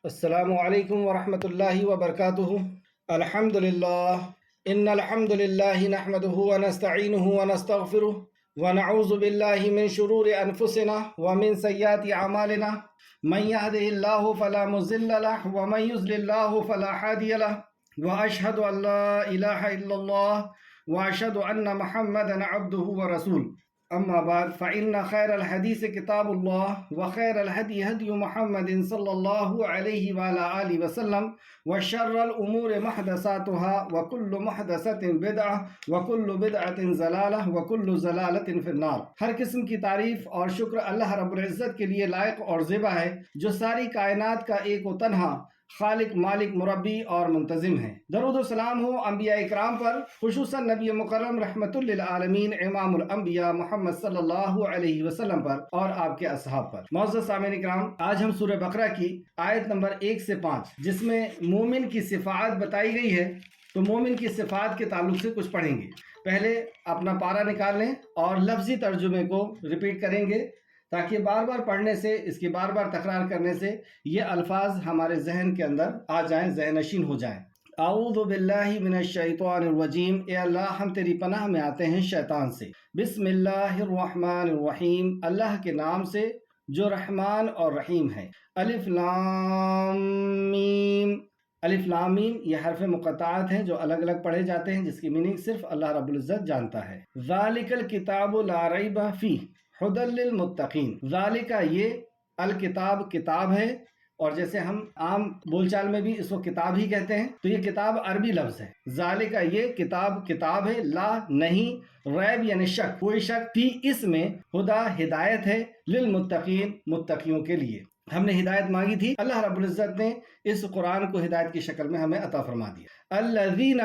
السلام علیکم ورحمۃ اللہ وبرکاتہ۔ الحمد للہ ان الحمد للہ نحمده ونستعینه ونستغفره ونعوذ باللہ من شرور انفسنا ومن سیئات اعمالنا من يهده الله فلا مضل له ومن يضلل الله فلا هادي له واشهد ان لا اله الا الله واشهد ان محمدا عبده ورسوله اما بعد فان خیر الحدیث کتاب اللہ وخیر الهدی هدی محمد صلی اللہ علیہ وعلی آلہ وسلم وشر الامور محدثاتها وكل محدثۃ بدعہ وكل بدعۃ ضلالہ وكل ضلالۃ فی النار۔ ہر قسم کی تعریف اور شکر اللہ رب العزت کے لیے لائق اور زیبا ہے، جو ساری کائنات کا ایک و تنہا خالق، مالک، مربی اور منتظم ہے۔ درود و سلام ہو انبیاء اکرام پر، خصوصاً نبی مکرم رحمت للعالمین امام الانبیاء محمد صلی اللہ علیہ وسلم پر اور آپ کے اصحاب پر۔ معزز سامعین اکرام، آج ہم سورہ بقرہ کی آیت نمبر 1 سے 5 جس میں مومن کی صفات بتائی گئی ہے، تو مومن کی صفات کے تعلق سے کچھ پڑھیں گے۔ پہلے اپنا پارہ نکال لیں اور لفظی ترجمے کو ریپیٹ کریں گے، تاکہ بار بار پڑھنے سے، اس کی بار بار تکرار کرنے سے یہ الفاظ ہمارے ذہن کے اندر آ جائیں، ذہن نشین ہو جائیں۔ اعوذ باللہ من الشیطان الرجیم، اے اللہ ہم تیری پناہ میں آتے ہیں شیطان سے۔ بسم اللہ الرحمن الرحیم، اللہ کے نام سے جو رحمان اور رحیم ہے۔ الف لام میم، الف لام میم یہ حرف مقطعات ہیں جو الگ الگ پڑھے جاتے ہیں، جس کی میننگ صرف اللہ رب العزت جانتا ہے۔ ذالک الکتاب لا ریب فیہ ھدی للمتقین، ذالک یہ الکتاب کتاب ہے، اور جیسے ہم عام بول چال میں بھی اس کو کتاب ہی کہتے ہیں، تو یہ کتاب عربی لفظ ہے۔ ذالک یہ کتاب ہے، لا نہیں، ریب یعنی شک، کوئی شک، فی اس میں، ہدا ہدایت ہے، للمتقین متقیوں کے لیے۔ ہم نے ہدایت مانگی تھی، اللہ رب العزت نے اس قرآن کو ہدایت کی شکل میں ہمیں عطا فرما دیا۔ الذین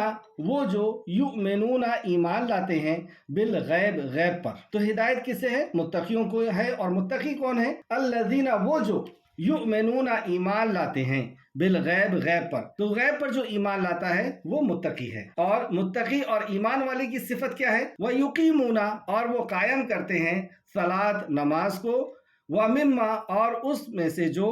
وہ جو یؤمنون ایمان لاتے ہیں، بالغیب غیب پر، تو ہدایت کسے ہے؟ متقیوں کو ہے، اور متقی کون ہے؟ الذین وہ جو یؤمنون ایمان لاتے ہیں، بالغیب غیب پر، تو غیب پر جو ایمان لاتا ہے وہ متقی ہے۔ اور متقی اور ایمان والے کی صفت کیا ہے؟ وَيُقِيمُونَ اور وہ قائم کرتے ہیں صلاۃ نماز کو، وَمِمَّا اور اس میں سے جو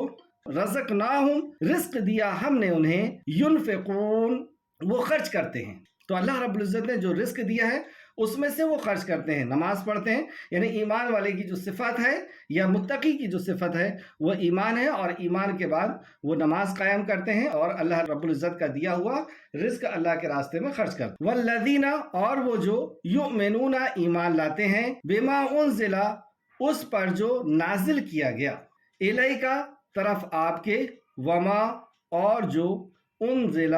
رزقناہم رزق دیا ہم نے انہیں، ينفقون وہ خرچ کرتے ہیں۔ تو اللہ رب العزت نے جو رزق دیا ہے اس میں سے وہ خرچ کرتے ہیں، نماز پڑھتے ہیں۔ یعنی ایمان والے کی جو صفت ہے یا متقی کی جو صفت ہے وہ ایمان ہے، اور ایمان کے بعد وہ نماز قائم کرتے ہیں اور اللہ رب العزت کا دیا ہوا رزق اللہ کے راستے میں خرچ کرتے ہیں۔ والذین اور وہ جو یؤمنون ایمان لاتے ہیں، بما انزل اس پر جو نازل کیا گیا، الیک طرف آپ کے، وما اور جو انزل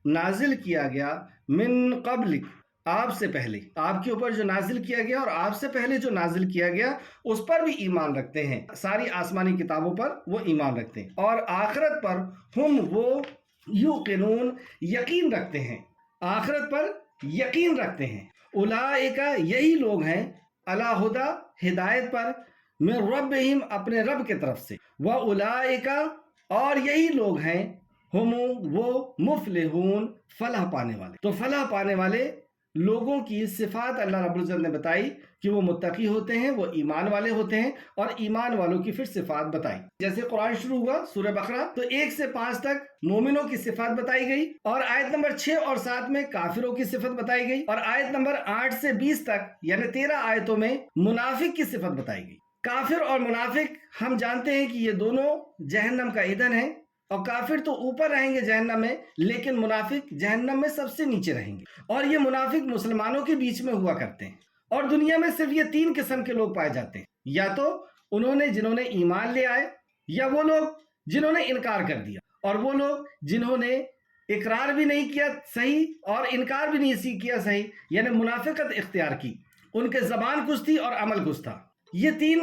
نازل کیا گیا، من قبل آپ سے پہلے، آپ کے اوپر جو نازل کیا گیا اور آپ سے پہلے جو نازل کیا گیا اس پر بھی ایمان رکھتے ہیں، ساری آسمانی کتابوں پر وہ ایمان رکھتے ہیں، اور آخرت پر ہم وہ یوقنون یقین رکھتے ہیں، آخرت پر یقین رکھتے ہیں۔ اولئک یہی لوگ ہیں، علی ھدی ہدایت پر، من ربہم اپنے رب کے طرف سے، واولئک اور یہی لوگ ہیں، ہم وہ مفلحون فلاح پانے والے۔ تو فلاح پانے والے لوگوں کی صفات اللہ رب العزت نے بتائی کہ وہ متقی ہوتے ہیں، وہ ایمان والے ہوتے ہیں، اور ایمان والوں کی پھر صفات بتائی۔ جیسے قرآن شروع ہوا سورہ بقرہ تو 1 سے 5 تک مومنوں کی صفات بتائی گئی، اور آیت نمبر 6 اور 7 میں کافروں کی صفت بتائی گئی، اور آیت نمبر 8 سے 20 تک یعنی 13 آیتوں میں منافق کی صفت بتائی گئی۔ کافر اور منافق ہم جانتے ہیں کہ یہ دونوں جہنم کا ایندھن ہیں، اور کافر تو اوپر رہیں گے جہنم میں، لیکن منافق جہنم میں سب سے نیچے رہیں گے، اور یہ منافق مسلمانوں کے بیچ میں ہوا کرتے ہیں۔ اور دنیا میں صرف یہ 3 قسم کے لوگ پائے جاتے ہیں، یا تو جنہوں نے ایمان لے آئے، یا وہ لوگ جنہوں نے انکار کر دیا، اور وہ لوگ جنہوں نے اقرار بھی نہیں کیا صحیح اور انکار بھی نہیں کیا صحیح، یعنی منافقت اختیار کی، ان کے زبان کچھ تھی اور عمل کچھ تھا۔ یہ 3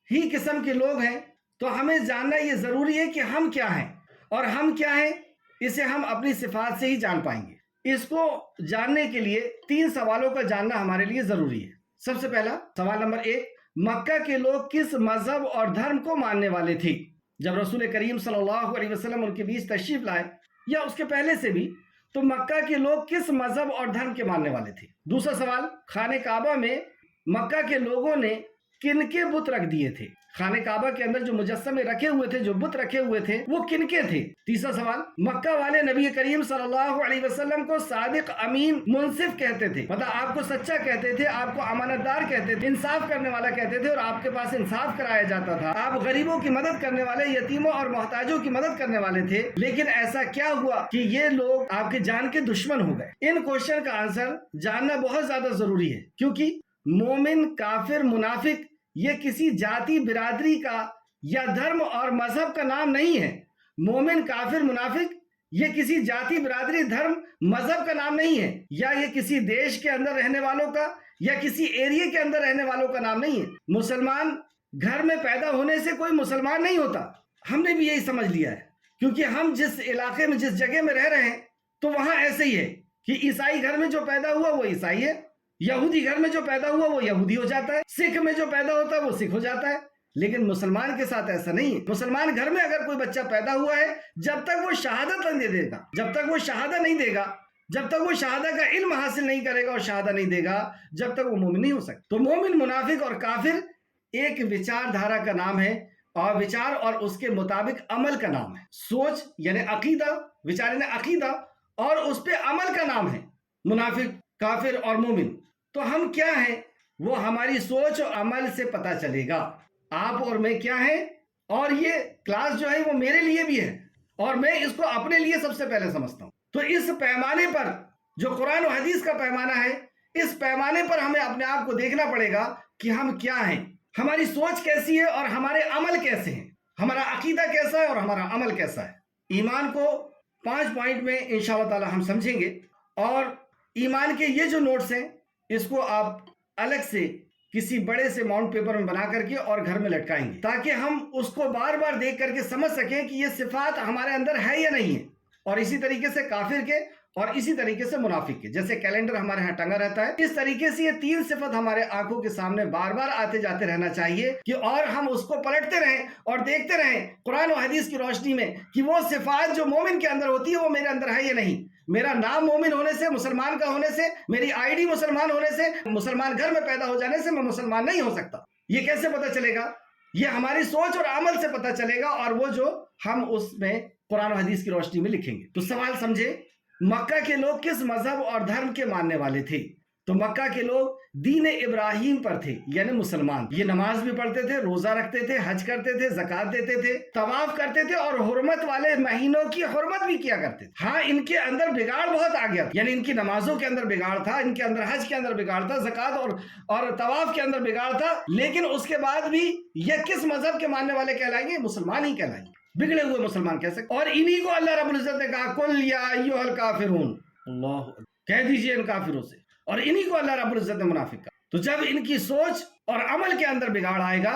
ہی قسم کے لوگ ہیں۔ تو ہمیں جاننا یہ ضروری ہے کہ ہم کیا ہیں اور ہم کیا ہیں، اسے ہم اپنی صفات سے ہی جان پائیں گے۔ اس کو جاننے کے لیے 3 سوالوں کا جاننا ہمارے لیے ضروری ہے۔ سب سے پہلا سوال نمبر 1، مکہ کے لوگ کس مذہب اور دھرم کو ماننے والے تھے جب رسول کریم صلی اللہ علیہ وسلم ان کے بیچ تشریف لائے، یا اس کے پہلے سے بھی؟ تو مکہ کے لوگ کس مذہب اور دھرم کے ماننے والے تھے؟ دوسرا سوال، خانہ کعبہ میں مکہ کے لوگوں نے کن کے بت رکھ دیے تھے؟ خانہ کعبہ کے اندر جو مجسمے رکھے ہوئے تھے، جو بت رکھے ہوئے تھے، وہ کن کے تھے؟ تیسرا سوال، مکہ والے نبی کریم صلی اللہ علیہ وسلم کو صادق، امین، منصف کہتے تھے، مطلب آپ کو سچا کہتے تھے، آپ کو امانت دار کہتے تھے، انصاف کرنے والا کہتے تھے، اور آپ کے پاس انصاف کرایا جاتا تھا، آپ غریبوں کی مدد کرنے والے، یتیموں اور محتاجوں کی مدد کرنے والے تھے۔ لیکن ایسا کیا ہوا کہ یہ لوگ آپ کے جان کے دشمن ہو گئے؟ ان کوشچن کا آنسر جاننا بہت زیادہ ضروری ہے، کیونکہ مومن، کافر، منافق یہ کسی جاتی، برادری کا یا دھرم اور مذہب کا نام نہیں ہے۔ مومن، کافر، منافق یہ کسی جاتی، برادری، دھرم، مذہب کا نام نہیں ہے، یا یہ کسی دیش کے اندر رہنے والوں کا یا کسی ایریے کے اندر رہنے والوں کا نام نہیں ہے۔ مسلمان گھر میں پیدا ہونے سے کوئی مسلمان نہیں ہوتا، ہم نے بھی یہی سمجھ لیا ہے، کیونکہ ہم جس علاقے میں، جس جگہ میں رہ رہے ہیں تو وہاں ایسے ہی ہے کہ عیسائی گھر میں جو پیدا ہوا وہ عیسائی ہے، یہودی گھر میں جو پیدا ہوا وہ یہودی ہو جاتا ہے، سکھ میں جو پیدا ہوتا ہے وہ سکھ ہو جاتا ہے۔ لیکن مسلمان کے ساتھ ایسا نہیں ہے۔ مسلمان گھر میں اگر کوئی بچہ پیدا ہوا ہے، جب تک وہ شہادت نہیں دے گا، جب تک وہ شہادت نہیں دے گا، جب تک وہ شہادت کا علم حاصل نہیں کرے گا اور شہادت نہیں دے گا، جب تک وہ مومن نہیں ہو سکتا۔ تو مومن، منافق اور کافر ایک وچار دھارا کا نام ہے، اور وچار اور اس کے مطابق عمل کا نام ہے۔ سوچ یعنی عقیدہ، وچار یعنی عقیدہ، اور اس پہ عمل کا نام ہے منافق، کافر اور مومن۔ تو ہم کیا ہیں وہ ہماری سوچ اور عمل سے پتہ چلے گا، آپ اور میں کیا ہیں۔ اور یہ کلاس جو ہے وہ میرے لیے بھی ہے، اور میں اس کو اپنے لیے سب سے پہلے سمجھتا ہوں۔ تو اس پیمانے پر جو قرآن و حدیث کا پیمانہ ہے، اس پیمانے پر ہمیں اپنے آپ کو دیکھنا پڑے گا کہ ہم کیا ہیں، ہماری سوچ کیسی ہے اور ہمارے عمل کیسے ہیں، ہمارا عقیدہ کیسا ہے اور ہمارا عمل کیسا ہے۔ ایمان کو 5 پوائنٹ میں انشاءاللہ تعالی ہم سمجھیں گے، اور ایمان کے یہ جو نوٹس ہیں اس کو آپ الگ سے کسی بڑے سے ماؤنٹ پیپر میں بنا کر کے اور گھر میں لٹکائیں گے، تاکہ ہم اس کو بار بار دیکھ کر کے سمجھ سکیں کہ یہ صفات ہمارے اندر ہے یا نہیں ہے۔ اور اسی طریقے سے کافر کے، اور اسی طریقے سے منافق کے، جیسے کیلنڈر ہمارے ہاں ٹنگا رہتا ہے، اس طریقے سے یہ 3 صفت ہمارے آنکھوں کے سامنے بار بار آتے جاتے رہنا چاہیے، کہ اور ہم اس کو پلٹتے رہیں اور دیکھتے رہیں قرآن و حدیث کی روشنی میں کہ وہ صفات جو مومن کے اندر ہوتی ہے وہ میرے اندر ہے یا نہیں۔ میرا نام مومن ہونے سے، مسلمان کا ہونے سے، میری آئی ڈی مسلمان ہونے سے، مسلمان گھر میں پیدا ہو جانے سے میں مسلمان نہیں ہو سکتا۔ یہ کیسے پتہ چلے گا؟ یہ ہماری سوچ اور عمل سے پتہ چلے گا، اور وہ جو ہم اس میں قرآن و حدیث کی روشنی میں لکھیں گے۔ تو سوال سمجھے، مکہ کے لوگ کس مذہب اور دھرم کے ماننے والے تھے؟ تو مکہ کے لوگ دین ابراہیم پر تھے، یعنی مسلمان۔ یہ نماز بھی پڑھتے تھے، روزہ رکھتے تھے، حج کرتے تھے، زکوٰۃ دیتے تھے، طواف کرتے تھے، اور حرمت والے مہینوں کی حرمت بھی کیا کرتے تھے۔ ہاں، ان کے اندر بگاڑ بہت آ گیا، یعنی ان کی نمازوں کے اندر بگاڑ تھا، ان کے اندر حج کے اندر بگاڑ تھا، زکوٰۃ اور طواف کے اندر بگاڑ تھا، لیکن اس کے بعد بھی یہ کس مذہب کے ماننے والے کہلائیں گے؟ مسلمان ہی کہلائیں گے، بگڑے ہوئے مسلمان کہہ سکتے۔ اور انہی کو اللہ رب العزت نے کہا، قل یا ایھا الکافرون، اللہ کہہ دیجئے ان کافروں سے، اور انہی کو اللہ رب العزت نے منافق کہا۔ تو جب ان کی سوچ اور عمل کے اندر بگاڑ آئے گا،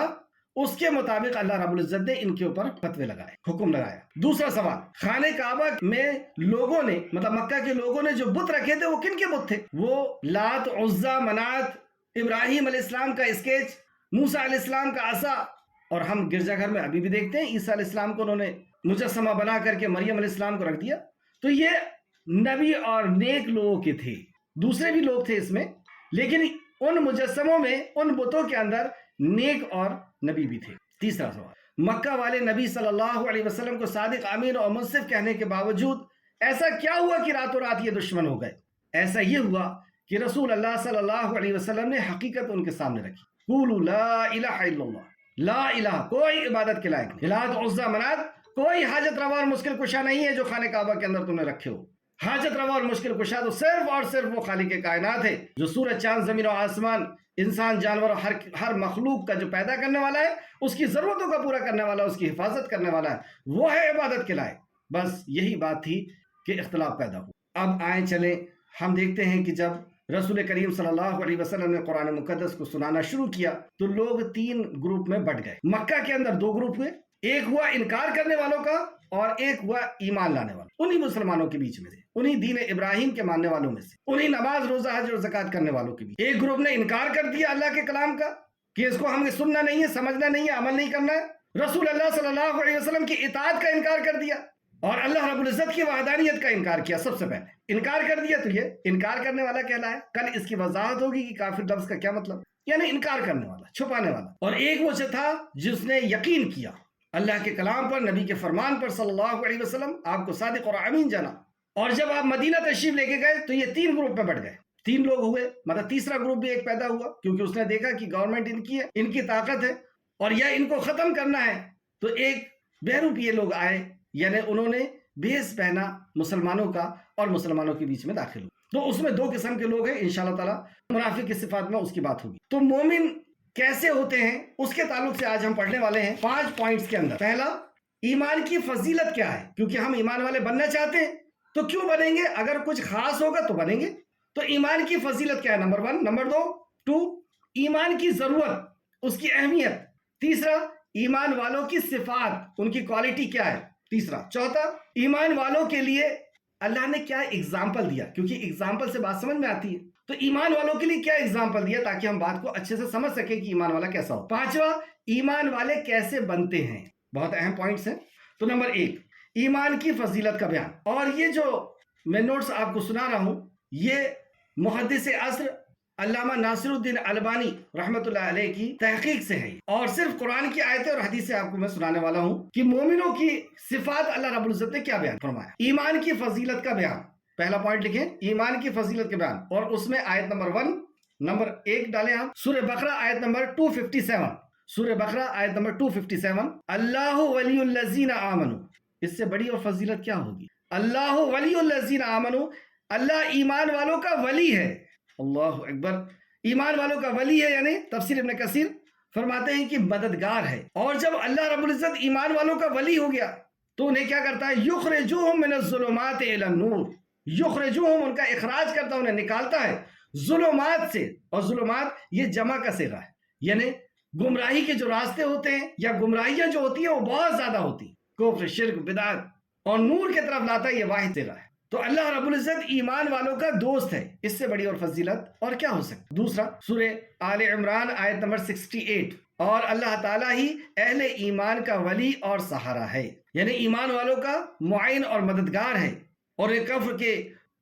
اس کے مطابق اللہ رب العزت نے ان کے اوپر فتوے لگائے، حکم لگایا۔ دوسرا سوال، خانہ کعبہ میں لوگوں نے، مطلب مکہ کے لوگوں نے جو بت رکھے تھے وہ کن کے بت تھے؟ وہ لات، عزا، منات، ابراہیم علیہ السلام کا اسکیچ، موسیٰ علیہ السلام کا عصا، اور ہم گرجا گھر میں ابھی بھی دیکھتے ہیں عیسیٰ علیہ السلام کو انہوں نے مجسمہ بنا کر کے مریم علیہ السلام کو رکھ دیا۔ تو یہ نبی اور نیک لوگوں کے تھے، دوسرے بھی لوگ تھے اس میں، لیکن ان مجسموں میں، ان بتوں کے اندر نیک اور نبی بھی تھے۔ تیسرا سوال، مکہ والے نبی صلی اللہ علیہ وسلم کو صادق، امین اور منصف کہنے کے باوجود ایسا کیا ہوا کہ راتوں رات یہ دشمن ہو گئے؟ ایسا یہ ہوا کہ رسول اللہ صلی اللہ علیہ وسلم نے حقیقت ان کے سامنے رکھی۔ قولوا لا الہ الا اللہ، لا الہ، کوئی عبادت کے لائق نہیں، لات، عزا، منات، کوئی حاجت روا اور مشکل کشا نہیں ہے جو خانہ کعبہ کے اندر تم نے رکھے ہو۔ حاجت روا اور مشکل کشا تو صرف اور صرف وہ خالق کائنات ہے، جو سورج، چاند، زمین اور آسمان، انسان، جانور اور ہر مخلوق کا جو پیدا کرنے والا ہے، اس کی ضرورتوں کا پورا کرنے والا، اس کی حفاظت کرنے والا ہے، وہ ہے عبادت کے لائق۔ بس یہی بات تھی کہ اختلاف پیدا ہوا۔ اب آئیں چلیں ہم دیکھتے ہیں کہ جب رسول کریم صلی اللہ علیہ وسلم نے قرآن مقدس کو سنانا شروع کیا تو لوگ 3 گروپ میں بٹ گئے۔ مکہ کے اندر 2 گروپ ہوئے، ایک ہوا انکار کرنے والوں کا اور ایک ہوا ایمان لانے والوں، انہی مسلمانوں کے بیچ میں سے، انہی دین ابراہیم کے ماننے والوں میں سے، انہی نماز، روزہ، حج اور زکوٰۃ کرنے والوں کے بیچ۔ ایک گروپ نے انکار کر دیا اللہ کے کلام کا کہ اس کو ہمیں سننا نہیں ہے، سمجھنا نہیں ہے، عمل نہیں کرنا ہے۔ رسول اللہ صلی اللہ علیہ وسلم کی اطاعت کا انکار کر دیا اور اللہ رب العزت کی وحدانیت کا انکار کیا۔ سب سے پہلے انکار کر دیا تو یہ انکار کرنے والا کہلایا۔ کل اس کی وضاحت ہوگی کہ کافر لفظ کا کیا مطلب۔ یعنی انکار کرنے والا، چھپانے والا، اور ایک وہ تھا جس نے یقین کیا اللہ کے کلام پر، نبی کے فرمان پر صلی اللہ علیہ وسلم، آپ کو صادق اور امین جانا۔ اور جب آپ مدینہ تشریف لے کے گئے تو یہ 3 گروپ میں بٹ گئے، 3 لوگ ہوئے، مطلب تیسرا گروپ بھی ایک پیدا ہوا، کیونکہ اس نے دیکھا کہ گورنمنٹ ان کی ہے، ان کی طاقت ہے اور یا ان کو ختم کرنا ہے، تو ایک بہروپیے لوگ آئے، یعنی انہوں نے بھیس پہنا مسلمانوں کا اور مسلمانوں کے بیچ میں داخل ہوئے۔ تو اس میں 2 قسم کے لوگ ہیں، انشاءاللہ تعالی منافق کی صفات میں اس کی بات ہوگی۔ تو مومن کیسے ہوتے ہیں اس کے تعلق سے آج ہم پڑھنے والے ہیں 5 پوائنٹس کے اندر۔ پہلا، ایمان کی فضیلت کیا ہے، کیونکہ ہم ایمان والے بننا چاہتے ہیں، تو کیوں بنیں گے؟ اگر کچھ خاص ہوگا تو بنیں گے۔ تو ایمان کی فضیلت کیا ہے، نمبر 1۔ نمبر 2، ایمان کی ضرورت، اس کی اہمیت۔ تیسرا، ایمان والوں کی صفات، ان کی کوالٹی کیا ہے۔ تیسرا۔ چوتھا، ایمان والوں کے لیے اللہ نے کیا اگزامپل دیا، کیونکہ اگزامپل سے بات سمجھ میں آتی ہے، تو ایمان والوں کے لیے کیا اگزامپل دیا تاکہ ہم بات کو اچھے سے سمجھ سکیں کہ ایمان والا کیسا ہو۔ 5واں، ایمان والے کیسے بنتے ہیں، بہت اہم پوائنٹس ہیں۔ تو نمبر 1، ایمان کی فضیلت کا بیان، اور یہ جو میں نوٹس آپ کو سنا رہا ہوں یہ محدث عصر علامہ ناصر الدین البانی رحمۃ اللہ علیہ کی تحقیق سے ہے، اور صرف قرآن کی آیتیں اور حدیثیں آپ کو میں سنانے والا ہوں کہ مومنوں کی صفات اللہ رب العزت نے کیا بیان فرمایا۔ ایمان کی فضیلت کا بیان، پہلا پوائنٹ لکھیں، ایمان کی فضیلت کا بیان، اور اس میں آیت نمبر 1، نمبر 1 ڈالیں آپ، سورہ بقرہ آیت نمبر 257، سورہ بقرہ آیت نمبر 257، اللہ ولی الذین آمنوا، اس سے بڑی اور فضیلت کیا ہوگی؟ اللہ ولی الذین آمنوا، اللہ ایمان والوں کا ولی ہے۔ اللہ اکبر، ایمان والوں کا ولی ہے، یعنی تفسیر ابن کثیر فرماتے ہیں کہ مددگار ہے۔ اور جب اللہ رب العزت ایمان والوں کا ولی ہو گیا تو انہیں کیا کرتا ہے؟ یخرجوہم من الظلمات الی النور، یخرجوہم، ان کا اخراج کرتا ہے، انہیں نکالتا ہے ظلمات سے، اور ظلمات یہ جمع کا صیغہ ہے، یعنی گمراہی کے جو راستے ہوتے ہیں یا گمراہیاں جو ہوتی ہیں وہ بہت زیادہ ہوتی ہیں، کفر، شرک، بدعت، اور نور کی طرف لاتا ہے، یہ واحد صیغہ ہے۔ تو اللہ رب العزت ایمان والوں کا دوست ہے، اس سے بڑی اور فضیلت اور کیا ہو سکتی؟ دوسرا، سورہ آل عمران آیت نمبر 68، اور اللہ تعالیٰ ہی اہل ایمان کا ولی اور سہارا ہے، یعنی ایمان والوں کا معین اور مددگار ہے، اور یہ کفر کے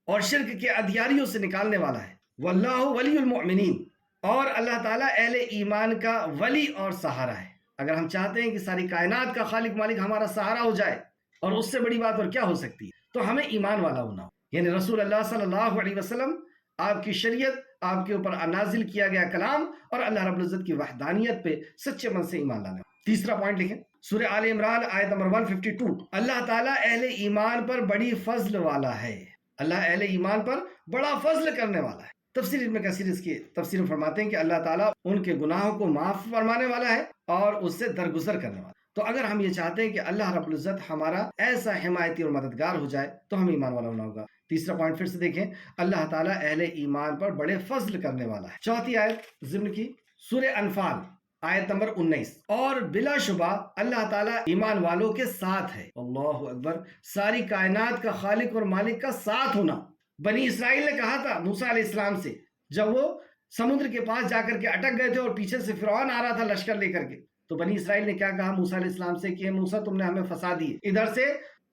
اور شرک کے ادیاریوں سے نکالنے والا ہے۔ واللہ ولی المؤمنین، اور اللہ تعالیٰ اہل ایمان کا ولی اور سہارا ہے۔ اگر ہم چاہتے ہیں کہ ساری کائنات کا خالق مالک ہمارا سہارا ہو جائے، اور اس سے بڑی بات اور کیا ہو سکتی ہے، تو ہمیں ایمان والا ہونا ہو، یعنی رسول اللہ صلی اللہ علیہ وسلم، آپ کی شریعت، آپ کے اوپر نازل کیا گیا کلام، اور اللہ رب العزت کی وحدانیت پہ سچے من سے ایمان لانا۔ تیسرا پوائنٹ لکھیں، سورہ آل عمران آیت نمبر 152، اللہ تعالیٰ اہل ایمان پر بڑی فضل والا ہے، اللہ اہل ایمان پر بڑا فضل کرنے والا ہے۔ تفسیر ابن کثیر اس کی تفسیر میں فرماتے ہیں کہ اللہ تعالیٰ ان کے گناہوں کو معاف فرمانے والا ہے اور اس سے درگزر کرنے والا ہے۔ تو اگر ہم یہ چاہتے ہیں کہ اللہ رب العزت ہمارا ایسا حمایتی اور مددگار ہو جائے تو ہمیں ایمان والا ہونا ہوگا۔ تیسرا پوائنٹ پھر سے دیکھیں، اللہ تعالیٰ اہل ایمان پر بڑے فضل کرنے والا ہے۔ چوتھی آیت ضمن کی، سورہ انفال آیت نمبر 19، اور بلا شبہ اللہ تعالیٰ ایمان والوں کے ساتھ ہے۔ اللہ اکبر، ساری کائنات کا خالق اور مالک کا ساتھ ہونا۔ بنی اسرائیل نے کہا تھا موسیٰ علیہ السلام سے، جب وہ سمندر کے پاس جا کر کے اٹک گئے تھے اور پیچھے سے فرعون آ رہا تھا لشکر لے کر کے، تو بنی اسرائیل نے کیا کہا موسیٰ علیہ السلام سے کہ موسیٰ تم نے ہمیں پھنسا دی، ادھر سے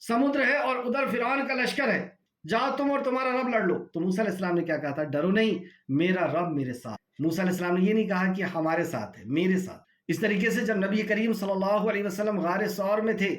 سمندر ہے اور ادھر فرعون کا لشکر ہے، جاؤ تم اور تمہارا رب لڑ لو۔ تو موسیٰ علیہ السلام نے کیا کہا تھا؟ ڈرو نہیں، میرا رب میرے ساتھ۔ موسیٰ علیہ السلام نے یہ نہیں کہا کہ ہمارے ساتھ ہے، میرے ساتھ۔ اس طریقے سے جب نبی کریم صلی اللہ علیہ وسلم غار ثور میں تھے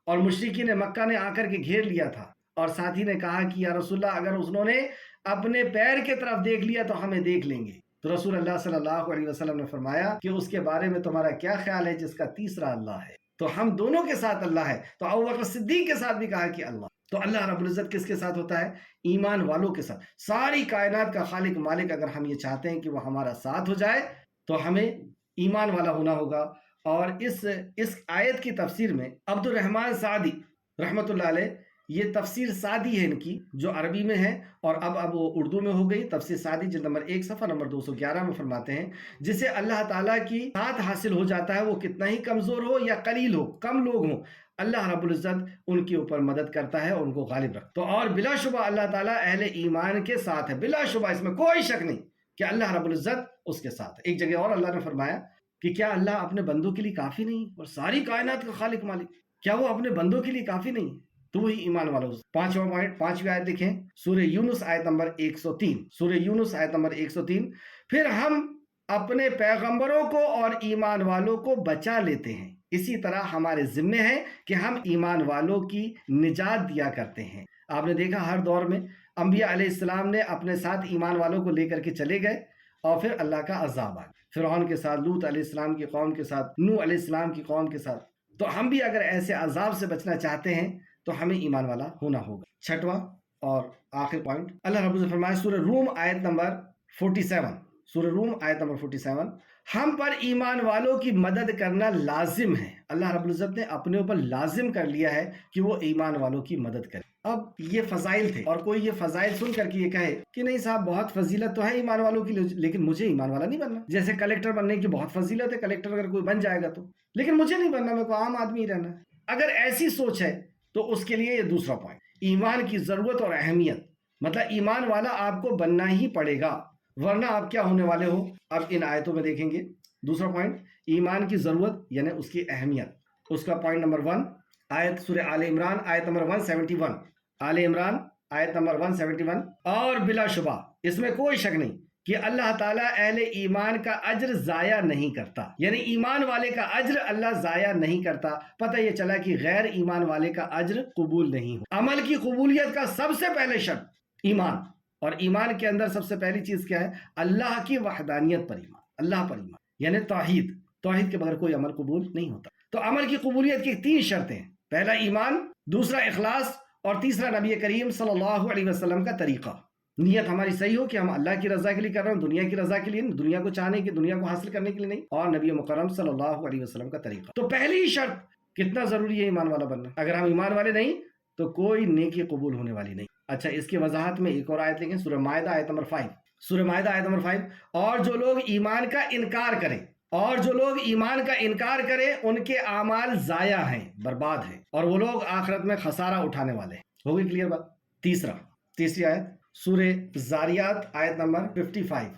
اور مشرکین مکہ نے آ کر کے گھیر لیا تھا، اور ساتھی نے کہا کہ یا رسول اللہ اگر انہوں نے اپنے پیر کی طرف دیکھ لیا تو ہمیں دیکھ لیں گے، تو رسول اللہ صلی اللہ علیہ وسلم نے فرمایا کہ اس کے بارے میں تمہارا کیا خیال ہے جس کا تیسرا اللہ ہے؟ تو ہم دونوں کے ساتھ اللہ ہے۔ تو ابوبکر صدیق کے ساتھ بھی کہا کہ اللہ۔ تو اللہ رب العزت کس کے ساتھ ہوتا ہے؟ ایمان والوں کے ساتھ۔ ساری کائنات کا خالق مالک اگر ہم یہ چاہتے ہیں کہ وہ ہمارا ساتھ ہو جائے تو ہمیں ایمان والا ہونا ہوگا۔ اور اس آیت کی تفسیر میں عبد الرحمن سعدی رحمۃ اللہ علیہ، یہ تفسیر سعدی ہے ان کی جو عربی میں ہے، اور اب وہ اردو میں ہو گئی۔ تفسیر سعدی جلد نمبر 1 صفحہ نمبر 211 میں فرماتے ہیں، جسے اللہ تعالیٰ کی ساتھ حاصل ہو جاتا ہے، وہ کتنا ہی کمزور ہو یا قلیل ہو، کم لوگ ہوں، اللہ رب العزت ان کے اوپر مدد کرتا ہے اور ان کو غالب رکھتا ہے۔ تو اور بلا شبہ اللہ تعالیٰ اہل ایمان کے ساتھ ہے، بلا شبہ، اس میں کوئی شک نہیں کہ اللہ رب العزت اس کے ساتھ ہے۔ ایک جگہ اور اللہ نے فرمایا کہ کیا اللہ اپنے بندوں کے لیے کافی نہیں، اور ساری کائنات کا خالق مالک، کیا وہ اپنے بندوں کے لیے کافی نہیں؟ تو وہی ایمان والوں۔ پانچواں پوائنٹ، 5ویں آیت دیکھیں، سورہ یونس آیت نمبر 103، سورہ یونس آیت نمبر 103، پھر ہم اپنے پیغمبروں کو اور ایمان والوں کو بچا لیتے ہیں، اسی طرح ہمارے ذمے ہے کہ ہم ایمان والوں کی نجات دیا کرتے ہیں۔ آپ نے دیکھا ہر دور میں انبیاء علیہ السلام نے اپنے ساتھ ایمان والوں کو لے کر کے چلے گئے اور پھر اللہ کا عذاب آ گیا، فرعون کے ساتھ، لوط علیہ السلام کی قوم کے ساتھ، نوح علیہ السلام کی قوم کے ساتھ۔ تو ہم بھی اگر ایسے عذاب سے بچنا چاہتے ہیں تو ہمیں ایمان والا ہونا ہوگا۔ چھٹواں اور آخر پوائنٹ، اللہ رب العزت فرمائے سورہ روم آیت نمبر 47، سورہ روم آیت نمبر 47، ہم پر ایمان والوں کی مدد کرنا لازم ہے۔ اللہ رب العزت نے اپنے اوپر لازم کر لیا ہے کہ وہ ایمان والوں کی مدد کرے۔ اب یہ فضائل تھے، اور کوئی یہ فضائل سن کر کے یہ کہے کہ نہیں صاحب بہت فضیلت تو ہے ایمان والوں کی، لیکن مجھے ایمان والا نہیں بننا۔ جیسے کلیکٹر بننے کی بہت فضیلت ہے، کلیکٹر اگر کوئی بن جائے گا تو، لیکن مجھے نہیں بننا، میرے کو عام آدمی ہی رہنا ہے۔ اگر ایسی سوچ ہے تو اس کے لیے یہ دوسرا پوائنٹ، ایمان کی ضرورت اور اہمیت، مطلب ایمان والا آپ کو بننا ہی پڑے گا، ورنہ آپ کیا ہونے والے ہو، اب ان آیتوں میں دیکھیں گے۔ دوسرا پوائنٹ، ایمان کی ضرورت یعنی اس کی اہمیت، اس کا پوائنٹ نمبر 1 آیت سورہ آل عمران آیت نمبر 171، آل عمران آیت نمبر 171، اور بلا شبہ اس میں کوئی شک نہیں کہ اللہ تعالیٰ اہل ایمان کا اجر ضائع نہیں کرتا، یعنی ایمان والے کا اجر اللہ ضائع نہیں کرتا۔ پتہ یہ چلا کہ غیر ایمان والے کا اجر قبول نہیں ہو۔ عمل کی قبولیت کا سب سے پہلے شرط ایمان، اور ایمان کے اندر سب سے پہلی چیز کیا ہے؟ اللہ کی وحدانیت پر ایمان، اللہ پر ایمان، یعنی توحید۔ توحید کے بغیر کوئی عمل قبول نہیں ہوتا۔ تو عمل کی قبولیت کی 3 شرطیں ہیں، پہلا ایمان، دوسرا اخلاص، اور تیسرا نبی کریم صلی اللہ علیہ وسلم کا طریقہ۔ نیت ہماری صحیح ہو کہ ہم اللہ کی رضا کے لیے کر رہے ہیں، دنیا کی رضا کے لیے نہیں، دنیا کو چاہنے کی، دنیا کو حاصل کرنے کے لیے نہیں، اور نبی مکرم صلی اللہ علیہ وسلم کا طریقہ۔ تو پہلی شرط کتنا ضروری ہے ایمان والا بننا۔ اگر ہم ایمان والے نہیں تو کوئی نیکی قبول ہونے والی نہیں۔ اچھا، اس کی وضاحت میں ایک اور آیت لیں گے، سورہ مائدہ آیت نمبر 5، سورہ مائدہ آیت نمبر 5، اور جو لوگ ایمان کا انکار کریں، اور جو لوگ ایمان کا انکار کریں ان کے اعمال ضائع ہیں، برباد ہیں، اور وہ لوگ آخرت میں خسارہ اٹھانے والے ہیں۔ ہو گئی کلیئر بات؟ تیسری آیت سورہ زاریات آیت نمبر 55،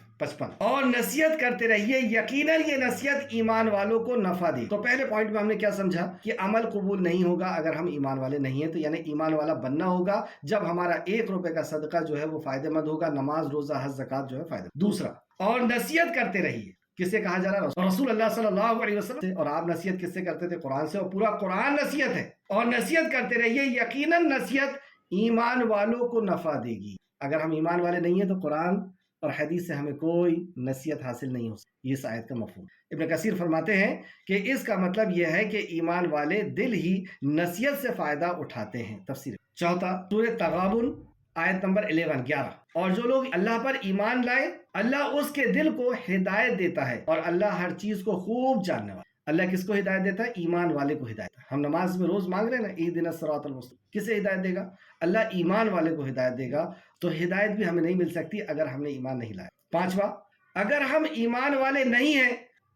اور نصیحت کرتے رہیے، یقیناً یہ نصیحت ایمان والوں کو نفع دے۔ تو پہلے پوائنٹ میں ہم نے کیا سمجھا کہ عمل قبول نہیں ہوگا اگر ہم ایمان والے نہیں ہیں، تو یعنی ایمان والا بننا ہوگا جب ہمارا 1 روپے کا صدقہ جو ہے وہ فائدہ مند ہوگا، نماز، روزہ، حج، زکوٰۃ جو ہے فائدہ۔ دوسرا، اور نصیحت کرتے رہیے، کس سے کہا جا رہا ہے؟ رسول اللہ صلی اللہ علیہ وسلم سے۔ اور آپ نصیحت کس سے کرتے تھے؟ قرآن سے، اور پورا قرآن نصیحت ہے۔ اور نصیحت کرتے رہیے، یقیناً نصیحت ایمان والوں کو نفع دے گی۔ اگر ہم ایمان والے نہیں ہیں تو قرآن اور حدیث سے ہمیں کوئی نصیحت حاصل نہیں ہو سکتی۔ یہ اس آیت کا مفہوم۔ ابن کثیر فرماتے ہیں کہ اس کا مطلب یہ ہے کہ ایمان والے دل ہی نصیحت سے فائدہ اٹھاتے ہیں۔ تفسیر چوتھا، سورہ تغابن آیت نمبر 11، اور جو لوگ اللہ پر ایمان لائے اللہ اس کے دل کو ہدایت دیتا ہے، اور اللہ ہر چیز کو خوب جاننے والا۔ اللہ کس کو ہدایت دیتا ہے؟ ایمان والے کو ہدایت۔ ہم نماز میں روز مانگ رہے ہیں نا، اہدنا الصراط المستقیم، کسے ہدایت دے گا؟ اللہ ایمان والے کو ہدایت دے گا۔ تو ہدایت بھی ہمیں نہیں مل سکتی اگر ہم نے ایمان نہیں لایا۔ پانچواں، اگر ہم ایمان والے نہیں ہیں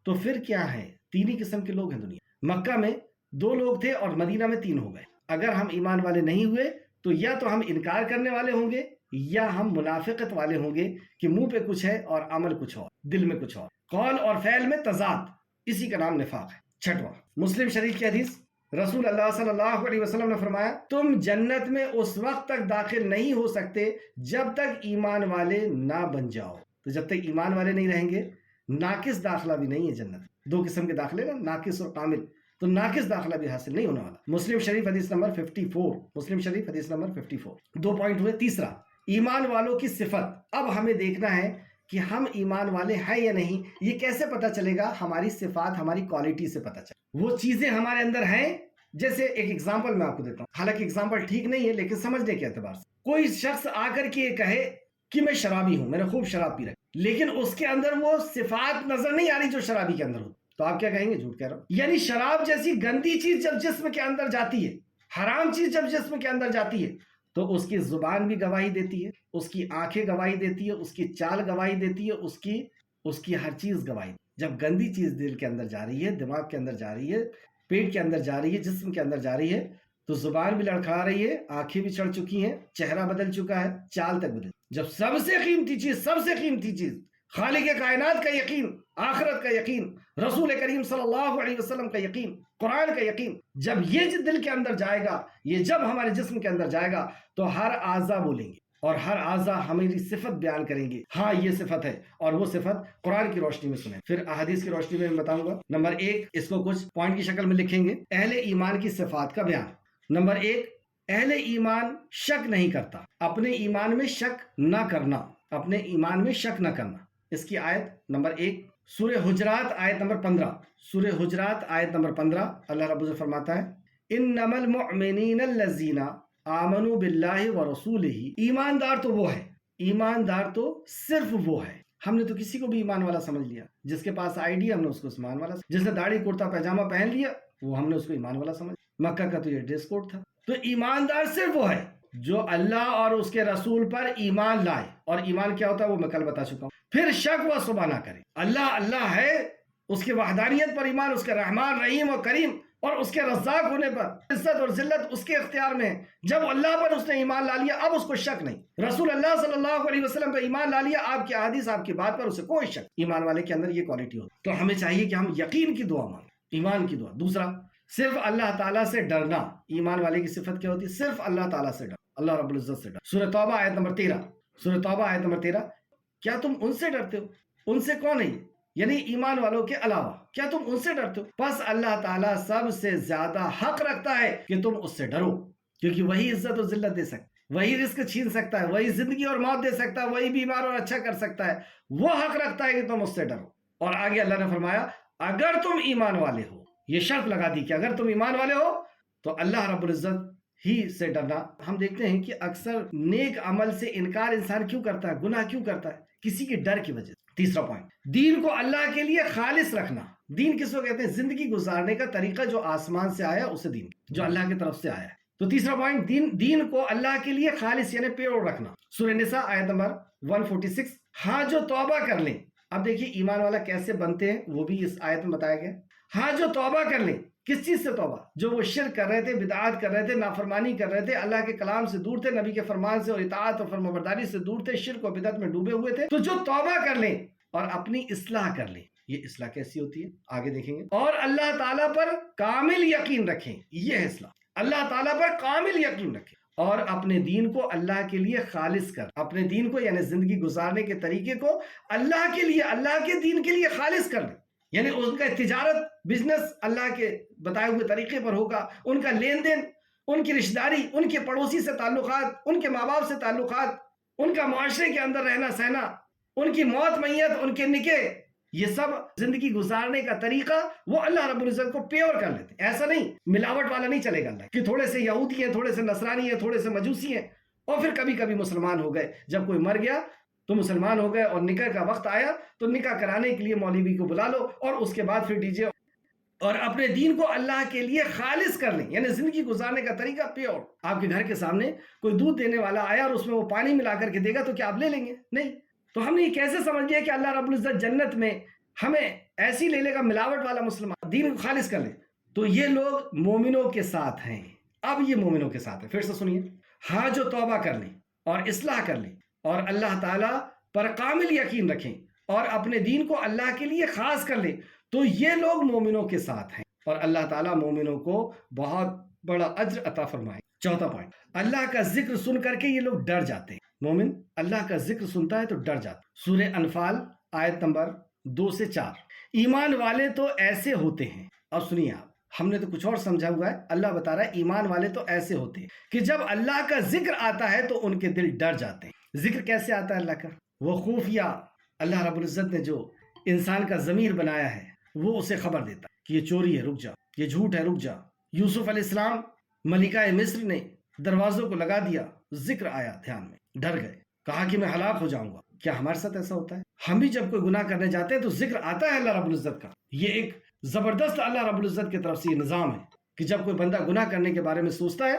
تو پھر کیا ہے؟ 3 ہی قسم کے لوگ ہیں دنیا۔ مکہ میں 2 لوگ تھے اور مدینہ میں 3 ہو گئے۔ اگر ہم ایمان والے نہیں ہوئے تو یا تو ہم انکار کرنے والے ہوں گے، یا ہم منافقت والے ہوں گے کہ منہ پہ کچھ ہے اور عمل کچھ اور، دل میں کچھ اور، قول اور فعل میں تضاد، اسی کا نام نفاق ہے۔ چھٹواں، مسلم شریف کی حدیث، رسول اللہ صلی اللہ علیہ وسلم نے فرمایا، تم جنت میں اس وقت تک داخل نہیں ہو سکتے جب تک ایمان والے نہ بن جاؤ۔ تو جب تک ایمان والے نہیں رہیں گے، ناقص داخلہ بھی نہیں ہے جنت۔ 2 قسم کے داخلے نا، ناقص اور کامل، تو ناقص داخلہ بھی حاصل نہیں ہونے والا۔ مسلم شریف حدیث نمبر 54، مسلم شریف حدیث نمبر 54۔ 2 پوائنٹ ہوئے۔ تیسرا، ایمان والوں کی صفت۔ اب ہمیں دیکھنا ہے کہ ہم ایمان والے ہیں یا نہیں۔ یہ کیسے پتہ چلے گا؟ ہماری صفات، ہماری کوالٹی سے پتہ چلے، وہ چیزیں ہمارے اندر ہیں۔ جیسے ایک ایگزامپل میں آپ کو دیتا ہوں، حالانکہ ایگزامپل ٹھیک نہیں ہے لیکن سمجھنے کے اعتبار سے، کوئی شخص آ کر کے یہ کہے کہ میں شرابی ہوں، میں نے خوب شراب پی رکھی، لیکن اس کے اندر وہ صفات نظر نہیں آ رہی جو شرابی کے اندر ہو، تو آپ کیا کہیں گے؟ جھوٹ کہہ رہا ہوں۔ یعنی شراب جیسی گندی چیز جب جسم کے اندر جاتی ہے، حرام چیز جب جسم کے اندر جاتی ہے، تو اس کی زبان بھی گواہی دیتی ہے، اس کی آنکھیں گواہی دیتی ہے، اس کی چال گواہی دیتی ہے، اس کی ہر چیز گواہی۔ جب گندی چیز دل کے اندر جا رہی ہے، دماغ کے اندر جا رہی ہے، پیٹ کے اندر جا رہی ہے، جسم کے اندر جا رہی ہے، تو زبان بھی لڑکھا رہی ہے، آنکھیں بھی چڑھ چکی ہیں، چہرہ بدل چکا ہے، چال تک بدل۔ جب سب سے قیمتی چیز خالق کائنات کا یقین، آخرت کا یقین، رسول کریم صلی اللہ علیہ وسلم کا یقین، قرآن کا یقین، جب یہ دل کے اندر جائے گا، یہ جب ہمارے جسم کے اندر جائے گا، تو ہر اعضا بولیں گے، اور ہر اعضا ہماری صفت بیان کریں گے، ہاں یہ صفت ہے، اور وہ صفت قرآن کی روشنی میں سنیں، پھر احادیث کی روشنی میں بتاؤں گا۔ نمبر 1 اس کو کچھ پوائنٹ کی شکل میں لکھیں گے، اہل ایمان کی صفات کا بیان۔ نمبر 1، اہل ایمان شک نہیں کرتا، اپنے ایمان میں شک نہ کرنا، اپنے ایمان میں شک نہ کرنا۔ اس کی آیت نمبر 1 سورہ حجرات آیت نمبر 15، سورہ حجرات آیت نمبر 15، اللہ رب العزت فرماتا ہے انما المؤمنین الذین آمنوا باللہ ورسولہ، ایماندار تو وہ ہے، ایماندار تو صرف وہ ہے۔ ہم نے تو کسی کو بھی ایمان والا سمجھ لیا، جس کے پاس آئی ڈی ہم نے اس کو ایمان والا، جس نے داڑھی کرتا پیجامہ پہن لیا وہ ہم نے اس کو ایمان والا سمجھ، مکہ کا تو یہ ڈریس کوڈ تھا۔ تو ایماندار صرف وہ ہے جو اللہ اور اس کے رسول پر ایمان لائے، اور ایمان کیا ہوتا ہے وہ میں کل بتا چکا ہوں۔ پھر شک و شبہ نہ کرے، اللہ اللہ ہے، اس کی وحدانیت پر ایمان، اس کے رحمان رحیم و کریم اور اس کے رزاق ہونے پر عزت اور ذلت اس کے اختیار میں ہے۔ جب اللہ پر اس نے ایمان لا لیا اب اس کو شک نہیں، رسول اللہ صلی اللہ علیہ وسلم پر ایمان لا لیا، آپ کی احادیث آپ کی بات پر اسے کوئی شک، ایمان والے کے اندر یہ کوالٹی ہوتی۔ تو ہمیں چاہیے کہ ہم یقین کی دعا مانگیں، ایمان کی دعا۔ دوسرا، صرف اللہ تعالیٰ سے ڈرنا، ایمان والے کی صفت کیا ہوتی ہے؟ صرف اللہ تعالیٰ سے ڈر، اللہ رب العزت سے ڈر۔ سورہ توبہ آیت نمبر 13، سورہ توبہ آیت نمبر 13، کیا تم ان سے ڈرتے ہو؟ ان سے کون ہے؟ یعنی ایمان والوں کے علاوہ کیا تم ان سے ڈرتے ہو؟ بس اللہ تعالیٰ سب سے زیادہ حق رکھتا ہے کہ تم اس سے ڈرو، کیونکہ وہی عزت و ذلت دے سکتا ہے، وہی رزق چھین سکتا ہے، وہی زندگی اور موت دے سکتا ہے، وہی بیمار اور اچھا کر سکتا ہے، وہ حق رکھتا ہے کہ تم اس سے ڈرو۔ اور آگے اللہ نے فرمایا اگر تم ایمان والے ہو، یہ شرط لگا دی کہ اگر تم ایمان والے ہو تو اللہ رب العزت ہی سے ڈرنا۔ ہم دیکھتے ہیں کہ اکثر نیک عمل سے انکار انسان کیوں کرتا ہے، گناہ کیوں کرتا ہے؟ کسی کے ڈر کی وجہ سے۔ تیسرا پوائنٹ، دین کو اللہ کے لیے خالص رکھنا۔ دین کس کو کہتے ہیں؟ زندگی گزارنے کا طریقہ جو آسمان سے آیا اسے دین، جو اللہ کی طرف سے آیا ہے۔ تو تیسرا پوائنٹ، دین کو اللہ کے لیے خالص یعنی پیور رکھنا۔ سورہ نساء آیت نمبر 146، ہاں جو توبہ کر لیں۔ اب دیکھیے ایمان والا کیسے بنتے ہیں وہ بھی اس آیت میں بتایا گیا۔ ہاں جو توبہ کر لیں، کس چیز سے توبہ؟ جو وہ شرک کر رہے تھے، بدعات کر رہے تھے، نافرمانی کر رہے تھے، اللہ کے کلام سے دور تھے، نبی کے فرمان سے اور اطاعت اور فرمانبرداری سے دور تھے، شرک و بدعت میں ڈوبے ہوئے تھے، تو جو توبہ کر لیں اور اپنی اصلاح کر لیں۔ یہ اصلاح کیسی ہوتی ہے آگے دیکھیں گے۔ اور اللہ تعالیٰ پر کامل یقین رکھیں، یہ ہے اصلاح، اللہ تعالیٰ پر کامل یقین رکھیں اور اپنے دین کو اللہ کے لیے خالص کر، اپنے دین کو یعنی زندگی گزارنے کے طریقے کو اللہ کے لیے، اللہ کے دین کے لیے خالص کر لیں، یعنی ان کا تجارت بزنس اللہ کے بتائے ہوئے طریقے پر ہوگا، ان کا لین دین، ان کی رشتہ داری، ان کے پڑوسی سے تعلقات، ان کے ماں باپ سے تعلقات، ان کا معاشرے کے اندر رہنا سہنا، ان کی موت میت، ان کے نکاح، یہ سب زندگی گزارنے کا طریقہ وہ اللہ رب العزت کو پیور کر لیتے۔ ایسا نہیں ملاوٹ والا نہیں چلے گا اللہ کہ تھوڑے سے یہودی ہیں، تھوڑے سے نصرانی ہیں، تھوڑے سے مجوسی ہیں اور پھر کبھی کبھی مسلمان ہو گئے، جب کوئی مر گیا تو مسلمان ہو گئے اور نکاح کا وقت آیا تو نکاح کرانے کے لیے مولوی کو بلا لو اور اس کے بعد پھر ڈی جے، اور اپنے دین کو اللہ کے لیے خالص کر لیں، یعنی زندگی گزارنے کا طریقہ پیور۔ آپ کے گھر کے سامنے کوئی دودھ دینے والا آیا اور اس میں وہ پانی ملا کر کے دے گا تو کیا آپ لے لیں گے؟ نہیں۔ تو ہم نے یہ کیسے سمجھ لیا کہ اللہ رب العزت جنت میں ہمیں ایسی لے لے گا ملاوٹ والا مسلمان، دین کو خالص کر لے؟ تو یہ لوگ مومنوں کے ساتھ ہیں۔ اب یہ مومنوں کے ساتھ ہے، پھر سے سنیے، ہاں جو توبہ کر لیں اور اصلاح کر لیں اور اللہ تعالیٰ پر کامل یقین رکھیں اور اپنے دین کو اللہ کے لیے خاص کر لیں تو یہ لوگ مومنوں کے ساتھ ہیں اور اللہ تعالیٰ مومنوں کو بہت بڑا اجر عطا فرمائے۔ چوتھا پوائنٹ، اللہ کا ذکر سن کر کے یہ لوگ ڈر جاتے ہیں۔ مومن اللہ کا ذکر سنتا ہے تو ڈر جاتا ہے۔ سورہ انفال آیت نمبر 2 سے 4، ایمان والے تو ایسے ہوتے ہیں۔ اب سنیے آپ، ہم نے تو کچھ اور سمجھا ہوا ہے، اللہ بتا رہا ہے ایمان والے تو ایسے ہوتے ہیں کہ جب اللہ کا ذکر آتا ہے تو ان کے دل ڈر جاتے ہیں۔ ذکر کیسے آتا ہے اللہ کا؟ وہ خفیہ، اللہ رب العزت نے جو انسان کا ضمیر بنایا ہے وہ اسے خبر دیتا ہے کہ یہ چوری ہے رک جا، یہ جھوٹ ہے رک جا۔ یوسف علیہ السلام ملکہ مصر نے دروازوں کو لگا دیا، ذکر آیا دھیان میں، ڈر گئے، کہا کہ میں ہلاک ہو جاؤں گا۔ کیا ہمارے ساتھ ایسا ہوتا ہے؟ ہم بھی جب کوئی گناہ کرنے جاتے ہیں تو ذکر آتا ہے اللہ رب العزت کا۔ یہ ایک زبردست اللہ رب العزت کی طرف سے یہ نظام ہے کہ جب کوئی بندہ گناہ کرنے کے بارے میں سوچتا ہے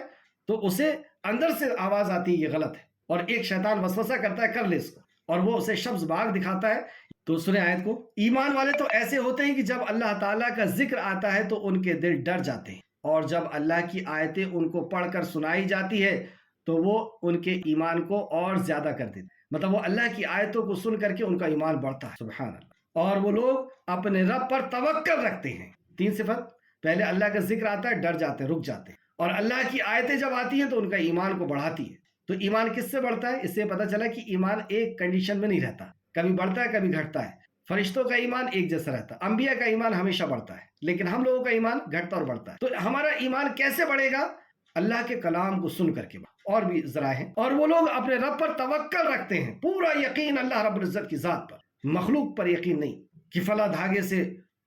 تو اسے اندر سے آواز آتی ہے یہ غلط ہے، اور ایک شیطان وسوسہ کرتا ہے کر لے اس کو، اور وہ اسے شبز باغ دکھاتا ہے۔ تو سنیں آیت کو، ایمان والے تو ایسے ہوتے ہیں کہ جب اللہ تعالیٰ کا ذکر آتا ہے تو ان کے دل ڈر جاتے ہیں، اور جب اللہ کی آیتیں ان کو پڑھ کر سنائی جاتی ہے تو وہ ان کے ایمان کو اور زیادہ کر دیتے ہیں، مطلب وہ اللہ کی آیتوں کو سن کر کے ان کا ایمان بڑھتا ہے، سبحان اللہ، اور وہ لوگ اپنے رب پر توکل رکھتے ہیں۔ 3 صفت، پہلے اللہ کا ذکر آتا ہے ڈر جاتے ہیں، رک جاتے ہیں، اور اللہ کی آیتیں جب آتی ہیں تو ان کا ایمان کو بڑھاتی ہے۔ تو ایمان کس سے بڑھتا ہے؟ اس سے پتہ چلا کہ ایمان ایک کنڈیشن میں نہیں رہتا، کبھی بڑھتا ہے کبھی گھٹتا ہے۔ فرشتوں کا ایمان ایک جیسا رہتا ہے، انبیاء کا ایمان ہمیشہ بڑھتا ہے، لیکن ہم لوگوں کا ایمان گھٹتا اور بڑھتا ہے۔ تو ہمارا ایمان کیسے بڑھے گا؟ اللہ کے کلام کو سن کر کے۔ اور بھی ذرائع ہیں، اور وہ لوگ اپنے رب پر توکل رکھتے ہیں، پورا یقین اللہ رب العزت کی ذات پر، مخلوق پر یقین نہیں کہ فلاں دھاگے سے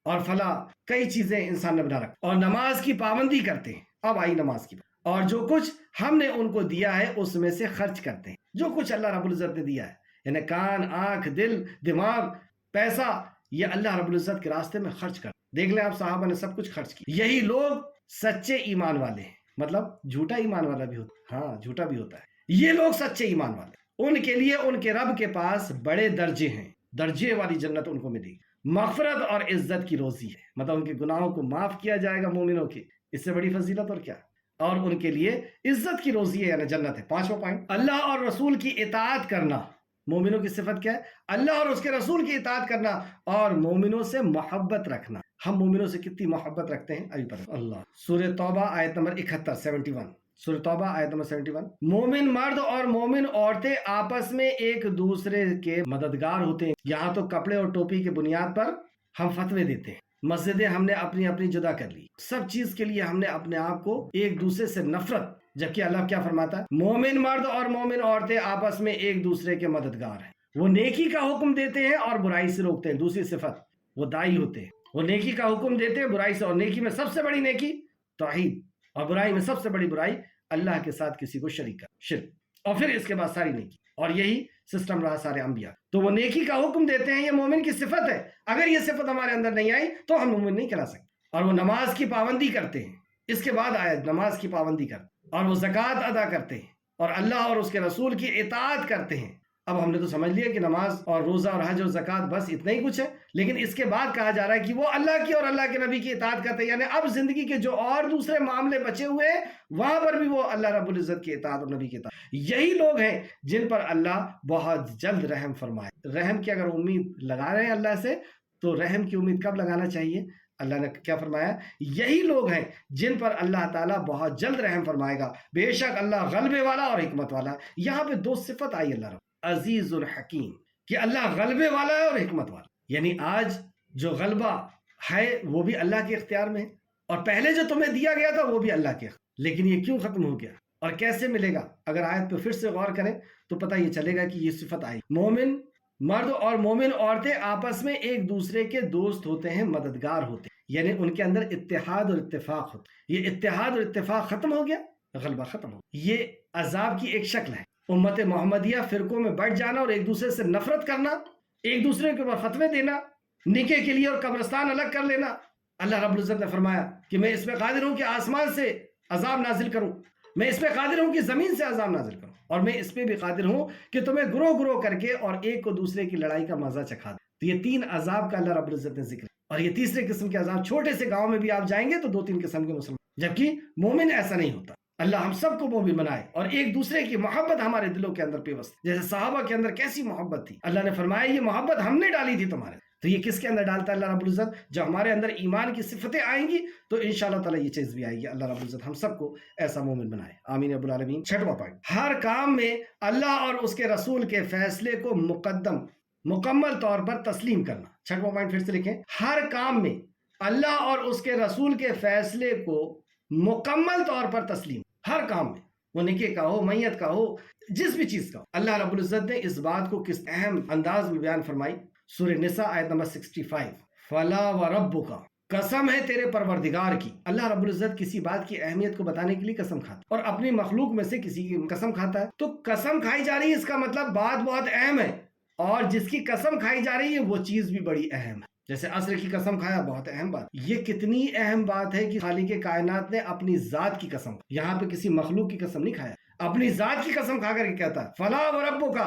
اور فلاں کئی چیزیں انسان نے بنا رکھا، اور نماز کی پابندی کرتے ہیں۔ اب آئی نماز کی، اور جو کچھ ہم نے ان کو دیا ہے اس میں سے خرچ کرتے ہیں، جو کچھ اللہ رب العزت نے دیا ہے، یعنی کان، آنکھ، دل، دماغ، پیسہ، یہ اللہ رب العزت کے راستے میں خرچ کر۔ دیکھ لیں آپ، صحابہ نے سب کچھ خرچ کیا۔ یہی لوگ سچے ایمان والے ہیں، مطلب جھوٹا ایمان والا بھی ہوتا ہے، ہاں جھوٹا بھی ہوتا ہے۔ یہ لوگ سچے ایمان والے، ان کے لیے ان کے رب کے پاس بڑے درجے ہیں، درجے والی جنت ان کو ملے گی، مغفرت اور عزت کی روزی ہے، مطلب ان کے گناہوں کو معاف کیا جائے گا مومنوں کے، اس سے بڑی فضیلت اور کیا؟ اور ان کے لیے عزت کی روزی ہے، یعنی جنت ہے۔ پانچواں پوائنٹ، اللہ اور رسول کی اطاعت کرنا۔ مومنوں کی صفت کیا ہے؟ اللہ اور اس کے رسول کی اطاعت کرنا اور مومنوں سے محبت رکھنا۔ ہم مومنوں سے کتنی محبت رکھتے ہیں ابھی پتہ اللہ۔ سورہ توبہ آیت نمبر 71 71، سورہ توبہ آیت نمبر 71۔ مومن مرد اور مومن عورتیں آپس میں ایک دوسرے کے مددگار ہوتے ہیں۔ یہاں تو کپڑے اور ٹوپی کی بنیاد پر ہم فتوے دیتے ہیں، مسجدیں ہم نے اپنی اپنی جدا کر لی، سب چیز کے لیے ہم نے اپنے آپ کو ایک دوسرے سے نفرت، جبکہ اللہ کیا فرماتا ہے؟ مومن مرد اور مومن عورتیں آپس میں ایک دوسرے کے مددگار ہیں، وہ نیکی کا حکم دیتے ہیں اور برائی سے روکتے ہیں۔ دوسری صفت، وہ دائی ہوتے ہیں، وہ نیکی کا حکم دیتے ہیں برائی سے، اور نیکی میں سب سے بڑی نیکی توحید، اور برائی میں سب سے بڑی برائی اللہ کے ساتھ کسی کو شریک کر، شرک، اور پھر اس کے بعد ساری نیکی، اور یہی سسٹم رہا سارے انبیاء۔ تو وہ نیکی کا حکم دیتے ہیں، یہ مومن کی صفت ہے۔ اگر یہ صفت ہمارے اندر نہیں آئی تو ہم مومن نہیں کہلا سکتے۔ اور وہ نماز کی پابندی کرتے ہیں، اس کے بعد آیا نماز کی پابندی کرتے، اور وہ زکوٰۃ ادا کرتے ہیں، اور اللہ اور اس کے رسول کی اطاعت کرتے ہیں۔ اب ہم نے تو سمجھ لیا کہ نماز اور روزہ اور حج اور زکوٰۃ بس اتنا ہی کچھ ہے، لیکن اس کے بعد کہا جا رہا ہے کہ وہ اللہ کی اور اللہ کے نبی کی اطاعت کرتے ہیں، یعنی اب زندگی کے جو اور دوسرے معاملے بچے ہوئے ہیں وہاں پر بھی وہ اللہ رب العزت کی اطاعت اور نبی کی اطاعت۔ یہی لوگ ہیں جن پر اللہ بہت جلد رحم فرمائے۔ رحم کی اگر امید لگا رہے ہیں اللہ سے، تو رحم کی امید کب لگانا چاہیے؟ اللہ نے کیا فرمایا؟ یہی لوگ ہیں جن پر اللہ تعالیٰ بہت جلد رحم فرمائے گا، بے شک اللہ غلبے والا اور حکمت والا۔ یہاں پہ دو صفت آئی اللہ رب، عزیز الحکیم، کہ اللہ غلبے والا ہے اور حکمت والا، یعنی آج جو غلبہ ہے وہ بھی اللہ کے اختیار میں ہے، اور پہلے جو تمہیں دیا گیا تھا وہ بھی اللہ کے اختیار۔ لیکن یہ کیوں ختم ہو گیا اور کیسے ملے گا؟ اگر آیت پہ پھر سے غور کریں تو پتہ یہ چلے گا کہ یہ صفت آئی، مومن مرد اور مومن عورتیں آپس میں ایک دوسرے کے دوست ہوتے ہیں، مددگار ہوتے ہیں، یعنی ان کے اندر اتحاد اور اتفاق ہوتا ہے۔ یہ اتحاد اور اتفاق ختم ہو گیا، غلبہ ختم ہو گیا۔ یہ عذاب کی ایک شکل ہے، امت محمدیہ فرقوں میں بٹ جانا اور ایک دوسرے سے نفرت کرنا، ایک دوسرے کے اوپر فتوے دینا، نکاح کے لیے اور قبرستان الگ کر لینا۔ اللہ رب العزت نے فرمایا کہ میں اس پہ قادر ہوں کہ آسمان سے عذاب نازل کروں، میں اس پہ قادر ہوں کہ زمین سے عذاب نازل کروں، اور میں اس پہ بھی قادر ہوں کہ تمہیں گروہ گروہ کر کے اور ایک کو دوسرے کی لڑائی کا مزہ چکھا دوں۔ تو یہ تین عذاب کا اللہ رب العزت نے ذکر، اور یہ تیسرے قسم کے عذاب، چھوٹے سے گاؤں میں بھی آپ جائیں گے تو 2-3 قسم کے مسلمان، جبکہ مومن ایسا نہیں ہوتا۔ اللہ ہم سب کو مومن بنائے اور ایک دوسرے کی محبت ہمارے دلوں کے اندر پیوست، جیسے صحابہ کے اندر کیسی محبت تھی، اللہ نے فرمایا یہ محبت ہم نے ڈالی تھی تمہارے۔ تو یہ کس کے اندر ڈالتا ہے اللہ رب العزت؟ جب ہمارے اندر ایمان کی صفتیں آئیں گی تو انشاءاللہ تعالیٰ یہ چیز بھی آئے گی۔ اللہ رب العزت ہم سب کو ایسا مومن بنائے، آمین رب العالمین۔ 6واں پوائنٹ، ہر کام میں اللہ اور اس کے رسول کے فیصلے کو مکمل طور پر تسلیم کرنا۔ 6واں پوائنٹ پھر سے لکھیں، ہر کام میں اللہ اور اس کے رسول کے فیصلے کو مکمل طور پر تسلیم، ہر کام میں، وہ نکاح کا ہو، میت کا ہو، جس بھی چیز کا ہو۔ اللہ رب العزت نے اس بات کو کس اہم انداز میں بیان فرمائی، سورہ نساء آیت نمبر 65، فلا وربک، قسم ہے تیرے پروردگار کی۔ اللہ رب العزت کسی بات کی اہمیت کو بتانے کے لیے قسم کھاتا ہے، اور اپنی مخلوق میں سے کسی کی قسم کھاتا ہے، تو قسم کھائی جا رہی ہے، اس کا مطلب بات بہت اہم ہے، اور جس کی قسم کھائی جا رہی ہے وہ چیز بھی بڑی اہم ہے۔ جیسے عصر کی قسم کھایا، بہت اہم بات، یہ کتنی اہم بات ہے کہ خالق کائنات نے اپنی ذات کی قسم، یہاں پہ کسی مخلوق کی قسم نہیں کھایا، اپنی ذات کی قسم کھا کر کے کہتا ہے فلا وربک،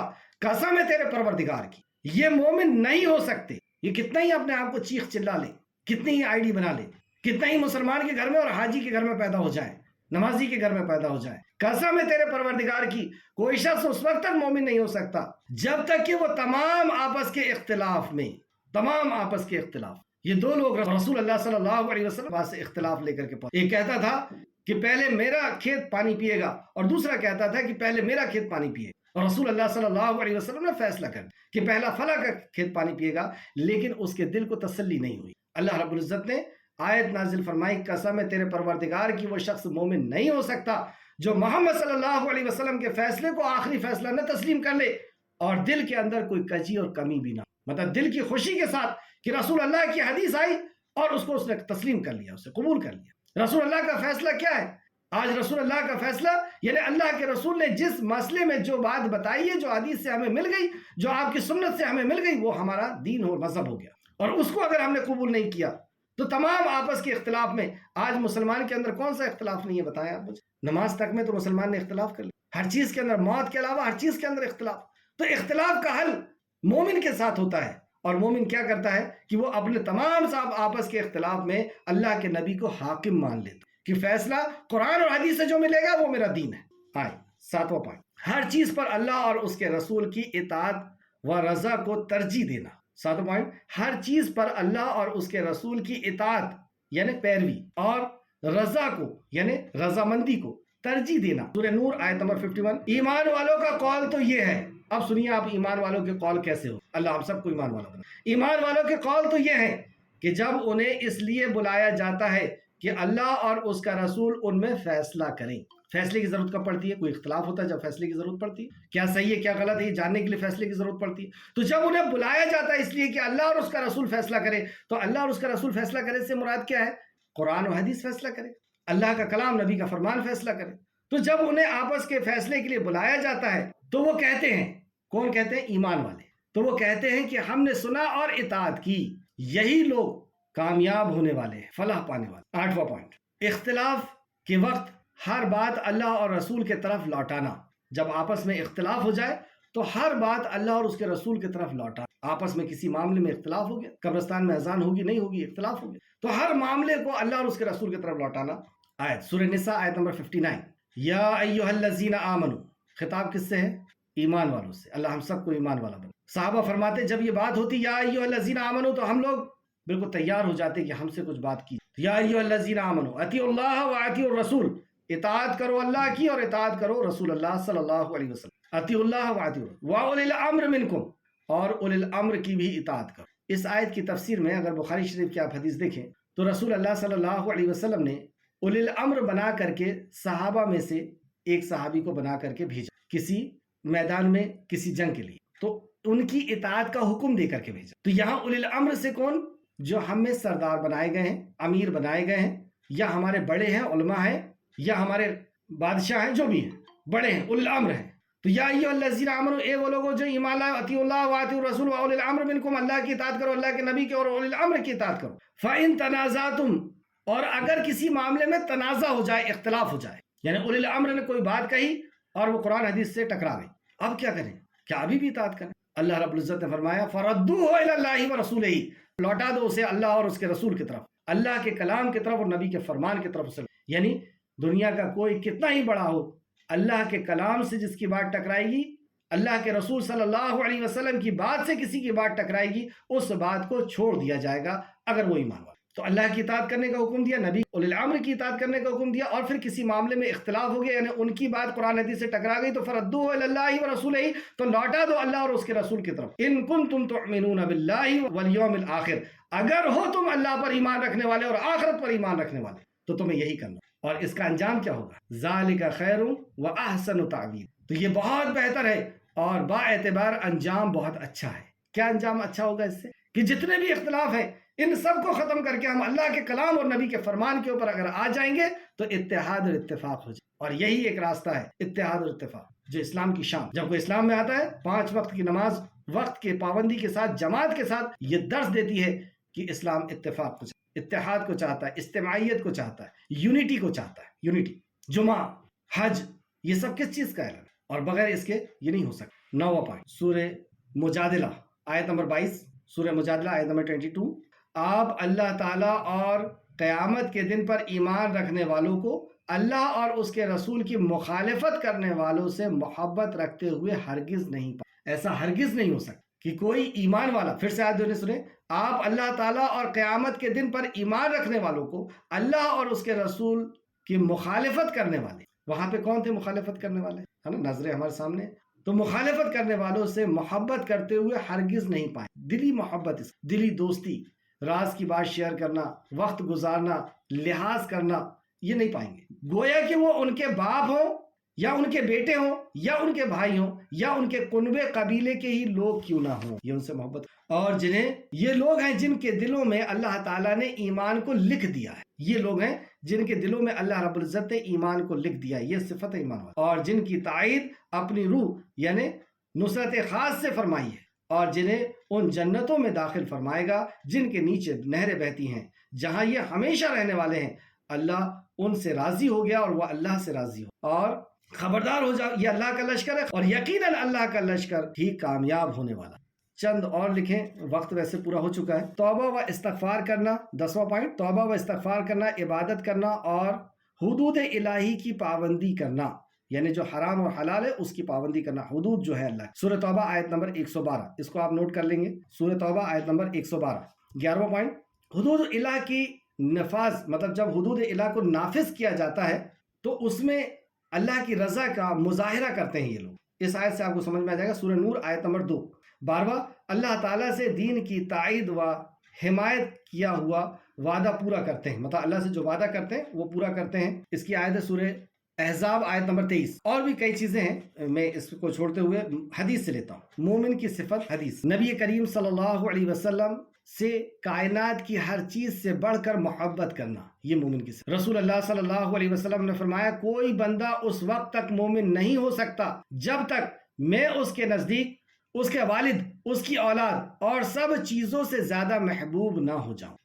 قسم ہے تیرے پروردگار کی۔ یہ مومن نہیں ہو سکتے، یہ کتنا ہی اپنے آپ کو چیخ چلا لے، کتنی ہی آئی ڈی بنا لے، کتنا ہی مسلمان کے گھر میں اور حاجی کے گھر میں پیدا ہو جائے، نمازی کے گھر میں پیدا ہو جائے، قسم ہے تیرے پروردگار کی، کوئی شخص اس وقت تک مومن نہیں ہو سکتا جب تک کہ وہ تمام آپس کے اختلاف میں، تمام آپس کے اختلاف، یہ دو لوگ رسول اللہ صلی اللہ علیہ وسلم سے اختلاف لے کر کے پہنچے۔ ایک کہتا تھا کہ پہلے میرا کھیت پانی پیے گا، اور دوسرا کہتا تھا کہ پہلے میرا کھیت پانی پیے گا، اور رسول اللہ صلی اللہ علیہ وسلم نے فیصلہ کر دیا کہ پہلا فلاں کا کھیت پانی پیے گا، لیکن اس کے دل کو تسلی نہیں ہوئی۔ اللہ رب العزت نے آیت نازل فرمائی، قسم ہے تیرے پروردگار کی، وہ شخص مومن نہیں ہو سکتا جو محمد صلی اللہ علیہ وسلم کے فیصلے کو آخری فیصلہ نہ تسلیم کر لے اور دل کے اندر کوئی کجی اور کمی بھی نہ، مطلب دل کی خوشی کے ساتھ کہ رسول اللہ کی حدیث آئی اور اس کو اس نے تسلیم کر لیا، اسے قبول کر لیا۔ رسول اللہ کا فیصلہ کیا ہے؟ آج رسول اللہ کا فیصلہ یعنی اللہ کے رسول نے جس مسئلے میں جو بات بتائی ہے، جو حدیث سے ہمیں مل گئی، جو آپ کی سنت سے ہمیں مل گئی، وہ ہمارا دین اور مذہب ہو گیا، اور اس کو اگر ہم نے قبول نہیں کیا تو تمام آپس کے اختلاف میں، آج مسلمان کے اندر کون سا اختلاف نہیں ہے بتائیں آپ مجھے؟ نماز تک میں تو مسلمان نے اختلاف کر لیا، ہر چیز کے اندر، موت کے علاوہ ہر چیز کے اندر اختلاف۔ تو اختلاف کا حل مومن کے ساتھ ہوتا ہے، اور مومن کیا کرتا ہے کہ وہ اپنے تمام صاحب آپس کے اختلاف میں اللہ کے نبی کو حاکم مان لیتا کہ فیصلہ قرآن اور حدیث سے جو ملے گا وہ میرا دین ہے۔ آئے 7واں پوائنٹ، ہر چیز پر اللہ اور اس کے رسول کی اطاعت و رضا کو ترجیح دینا۔ 7واں پوائنٹ، ہر چیز پر اللہ اور اس کے رسول کی اطاعت یعنی پیروی اور رضا کو یعنی رضامندی کو ترجیح دینا۔ سورہ نور آیت نمبر 51۔ ایمان والوں کا قول تو یہ ہے، اب سنیے آپ ایمان والوں کے قول کیسے ہو، اللہ ہم سب کو ایمان والا بنا۔ ایمان والوں کے قول تو یہ ہے کہ جب انہیں اس لیے بلایا جاتا ہے کہ اللہ اور اس کا رسول ان میں فیصلہ کریں۔ فیصلے کی ضرورت کب پڑتی ہے؟ کوئی اختلاف ہوتا ہے جب فیصلے کی ضرورت پڑتی ہے، کیا صحیح ہے کیا غلط ہے یہ جاننے کے لیے فیصلے کی ضرورت پڑتی ہے۔ تو جب انہیں بلایا جاتا ہے اس لیے کہ اللہ اور اس کا رسول فیصلہ کرے، تو اللہ اور اس کا رسول فیصلہ کرے سے مراد کیا ہے؟ قرآن و حدیث فیصلہ کرے، اللہ کا کلام، نبی کا فرمان فیصلہ کرے۔ تو جب انہیں آپس کے فیصلے کے لیے بلایا جاتا ہے تو وہ کہتے ہیں، کون کہتے ہیں؟ ایمان والے۔ تو وہ کہتے ہیں کہ ہم نے سنا اور اطاعت کی، یہی لوگ کامیاب ہونے والے ہیں، فلاح پانے والے۔ 8واں پوائنٹ، اختلاف کے وقت ہر بات اللہ اور رسول کے طرف لوٹانا۔ جب آپس میں اختلاف ہو جائے تو ہر بات اللہ اور اس کے رسول کی طرف لوٹانا۔ آپس میں کسی معاملے میں اختلاف ہو گیا، قبرستان میں اذان ہوگی نہیں ہوگی، اختلاف ہو گیا، تو ہر معاملے کو اللہ اور اس کے رسول کی طرف لوٹانا۔ آیت سورہ نساء آیت نمبر 59۔ یا ایھا الذین آمنوا، خطاب کس سے ہے؟ ایمان والوں سے۔ اللہ ہم سب کو ایمان والا بنا۔ صحابہ فرماتے جب یہ بات ہوتی یا ایھا الذین آمنوا تو ہم لوگ بالکل تیار ہو جاتے کہ ہم سے کچھ بات کی۔ یا ایھا الذین آمنوا اطیعوا اللہ واطیعوا الرسول، اطاعت کرو اللہ کی اور اطاعت کرو رسول اللہ صلی اللہ علیہ وسلم۔ اطیعوا اللہ واطیعوا واولی الامر منکم، اور اولی الامر کی بھی اطاعت کرو۔ اس آیت کی تفسیر میں اگر بخاری شریف کی آپ حدیث دیکھیں تو رسول اللہ صلی اللہ علیہ وسلم نے اولی الامر بنا کر کے صحابہ میں سے ایک صحابی کو بنا کر کے بھیجا کسی میدان میں کسی جنگ کے لیے، تو ان کی اطاعت کا حکم دے کر کے بھیجا۔ تو یہاں اولی الامر سے کون؟ جو ہم میں سردار بنائے گئے ہیں، امیر بنائے گئے ہیں، یا ہمارے بڑے ہیں، علماء ہیں، یا ہمارے بادشاہ ہیں، جو بھی ہیں بڑے ہیں، اولی الامر ہیں۔ تو یا ایھا الذین آمنوا، اے وہ لوگوں جو ایمان لائے، اطیعوا اللہ واطیعوا الرسول واولی الامر منکم، اللہ کی اطاعت کرو، اللہ کے نبی کی اور اولی الامر کی اطاعت کرو۔ فإن تنازعتم، اور اگر کسی معاملے میں تنازع ہو جائے، اختلاف ہو جائے، یعنی اولی الامر نے کوئی بات کہی اور وہ قرآن حدیث سے ٹکرا گئی، اب کیا کریں؟ کیا ابھی بھی اطاعت کریں؟ اللہ رب العزت نے فرمایا فردوہ الی اللہ ورسولہ، لوٹا دو اسے اللہ اور اس کے رسول کی طرف، اللہ کے کلام کی طرف اور نبی کے فرمان کی طرف۔ یعنی دنیا کا کوئی کتنا ہی بڑا ہو، اللہ کے کلام سے جس کی بات ٹکرائے گی، اللہ کے رسول صلی اللہ علیہ وسلم کی بات سے کسی کی بات ٹکرائے گی، اس بات کو چھوڑ دیا جائے گا اگر وہ ایمان والا۔ تو اللہ کی اطاعت کرنے کا حکم دیا، نبی اولی الامر کی اطاعت کرنے کا حکم دیا، اور پھر کسی معاملے میں اختلاف ہو گیا یعنی ان کی بات قرآن حدیث سے ٹکرا گئی تو فردوہ الی اللہ ورسولہ، تو لوٹا دو اللہ اور اس کے رسول کی طرف۔ ان کنتم تؤمنون باللہ والیوم الآخر، اگر ہو تم اللہ پر ایمان رکھنے والے اور آخرت پر ایمان رکھنے والے تو تمہیں یہی کرنا، اور اس کا انجام کیا ہوگا؟ ذالک خیر واحسن تعویل، تو یہ بہت بہتر ہے اور با اعتبار انجام بہت اچھا ہے۔ کیا انجام اچھا ہوگا اس سے؟ کہ جتنے بھی اختلاف ہیں ان سب کو ختم کر کے ہم اللہ کے کلام اور نبی کے فرمان کے اوپر اگر آ جائیں گے تو اتحاد اور اتفاق ہو جائے، اور یہی ایک راستہ ہے اتحاد اور اتفاق، جو اسلام کی شان۔ جب کوئی اسلام میں آتا ہے 5 وقت کی نماز وقت کے پابندی کے ساتھ جماعت کے ساتھ یہ درس دیتی ہے کہ اسلام اتفاق کو، اتحاد کو چاہتا ہے، اجتماعیت کو چاہتا ہے، یونٹی کو چاہتا ہے، یونٹی۔ جمعہ، حج، یہ سب کس چیز کا اعلان ہے، اور بغیر اس کے یہ نہیں ہو سکتا۔ 9واں پوائنٹ، سورہ مجادلہ آیت نمبر 22، سورہ مجادلہ آیت نمبر 22۔ آپ اللہ تعالیٰ اور قیامت کے دن پر ایمان رکھنے والوں کو اللہ اور اس کے رسول کی مخالفت کرنے والوں سے محبت رکھتے ہوئے ہرگز نہیں پائے۔ ایسا ہرگز نہیں ہو سکتا کہ کوئی ایمان والا، پھر سے آیت سنیں، آپ اللہ تعالیٰ اور قیامت کے دن پر ایمان رکھنے والوں کو اللہ اور اس کے رسول کہ مخالفت کرنے والے، وہاں پہ کون تھے مخالفت کرنے والے؟ ہے نا، نظریں ہمارے سامنے. تو مخالفت کرنے والوں سے محبت کرتے ہوئے ہرگز نہیں پائیں. دلی محبت، دلی دوستی، راز کی بات شیئر کرنا، وقت گزارنا، لحاظ کرنا، یہ نہیں پائیں گے. گویا کہ وہ ان کے باپ ہوں یا ان کے بیٹے ہوں یا ان کے بھائی ہوں یا ان کے کنبے قبیلے کے ہی لوگ کیوں نہ ہوں، یہ ان سے محبت. اور یہ لوگ ہیں جن کے دلوں میں اللہ تعالیٰ نے ایمان کو لکھ دیا ہے. یہ لوگ ہیں جن کے دلوں میں اللہ رب العزت نے ایمان کو لکھ دیا ہے، یہ صفت ہے ایمان والا. اور جن کی تائید اپنی روح یعنی نصرت خاص سے فرمائی ہے، اور جنہیں ان جنتوں میں داخل فرمائے گا جن کے نیچے نہریں بہتی ہیں، جہاں یہ ہمیشہ رہنے والے ہیں. اللہ ان سے راضی ہو گیا اور وہ اللہ سے راضی ہو. اور خبردار ہو جاؤ، یہ اللہ کا لشکر ہے اور یقیناً اللہ کا لشکر ہی کامیاب ہونے والا. چند اور لکھیں، وقت ویسے پورا ہو چکا ہے. توبہ و استغفار کرنا، 10واں پوائنٹ، توبہ و استغفار کرنا، عبادت کرنا اور حدود الہی کی پابندی کرنا، یعنی جو حرام اور حلال ہے اس کی پابندی کرنا. حدود جو ہے اللہ. سورہ توبہ آیت نمبر 112، اس کو آپ نوٹ کر لیں گے. سورہ توبہ آیت نمبر 112. 11واں پوائنٹ، حدود الہ کی نفاذ، مطلب جب حدود الہ کو نافذ کیا جاتا ہے تو اس میں اللہ کی رضا کا مظاہرہ کرتے ہیں یہ لوگ. اس آیت سے آپ کو سمجھ میں آ جائے گا. سورہ نور آیت نمبر 2. 12واں، اللہ تعالیٰ سے دین کی تائید و حمایت کیا ہوا وعدہ پورا کرتے ہیں، مطلب اللہ سے جو وعدہ کرتے ہیں وہ پورا کرتے ہیں. اس کی آیت ہے سورہ احزاب آیت نمبر 23. اور بھی کئی چیزیں ہیں، میں اس کو چھوڑتے ہوئے حدیث سے لیتا ہوں. مومن کی صفت، حدیث. نبی کریم صلی اللہ علیہ وسلم سے کائنات کی ہر چیز سے بڑھ کر محبت کرنا، یہ مومن کی صفت. رسول اللہ صلی اللہ علیہ وسلم نے فرمایا، کوئی بندہ اس وقت تک مومن نہیں ہو سکتا جب تک میں اس کے نزدیک اس کے والد، اس کی اولاد اور سب چیزوں سے زیادہ محبوب نہ ہو جاؤں.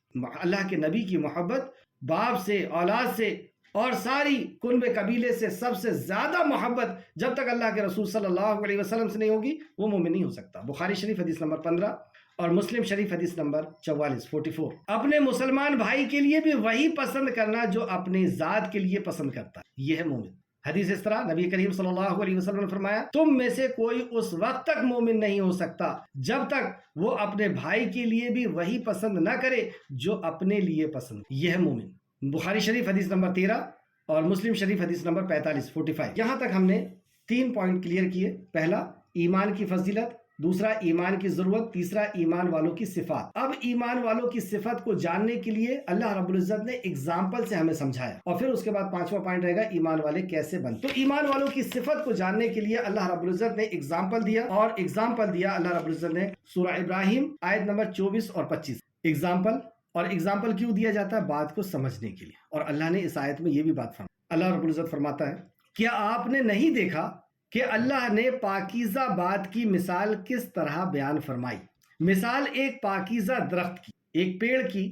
اللہ کے نبی کی محبت باپ سے، اولاد سے اور ساری کنبے قبیلے سے سب سے زیادہ محبت جب تک اللہ کے رسول صلی اللہ علیہ وسلم سے نہیں ہوگی وہ مومن نہیں ہو سکتا. بخاری شریف حدیث نمبر 15 اور مسلم شریف حدیث نمبر 44. اپنے مسلمان بھائی کے لیے بھی وہی پسند کرنا جو اپنی ذات کے لیے پسند کرتا ہے، یہ ہے مومن. حدیث اس طرح، نبی کریم صلی اللہ علیہ وسلم نے فرمایا، تم میں سے کوئی اس وقت تک مومن نہیں ہو سکتا جب تک وہ اپنے بھائی کے لیے بھی وہی پسند نہ کرے جو اپنے لیے پسند، یہ ہے مومن. بخاری شریف حدیث نمبر 13 اور مسلم شریف حدیث نمبر 45. یہاں تک ہم نے 3 پوائنٹ کلیئر کیے. پہلا، ایمان کی فضیلت. دوسرا، ایمان کی ضرورت. تیسرا، ایمان والوں کی صفات. اب ایمان والوں کی صفت کو جاننے کے لیے اللہ رب العزت نے اگزامپل سے ہمیں سمجھایا، اور پھر اس کے بعد 5واں پوائنٹ رہے گا ایمان والے کیسے بن. تو ایمان والوں کی صفت کو جاننے کے لیے اللہ رب العزت نے اگزامپل دیا، اور اگزامپل دیا اللہ رب العزت نے سورہ ابراہیم آیت نمبر 24 اور 25. اگزامپل، اور اگزامپل کیوں دیا جاتا ہے؟ بات کو سمجھنے کے لیے. اور اللہ نے اس آیت میں یہ بھی بات فرمائی. اللہ رب العزت فرماتا ہے، کیا آپ نے نہیں دیکھا کہ اللہ نے پاکیزہ بات کی مثال کس طرح بیان فرمائی؟ مثال ایک پاکیزہ درخت کی، ایک پیڑ کی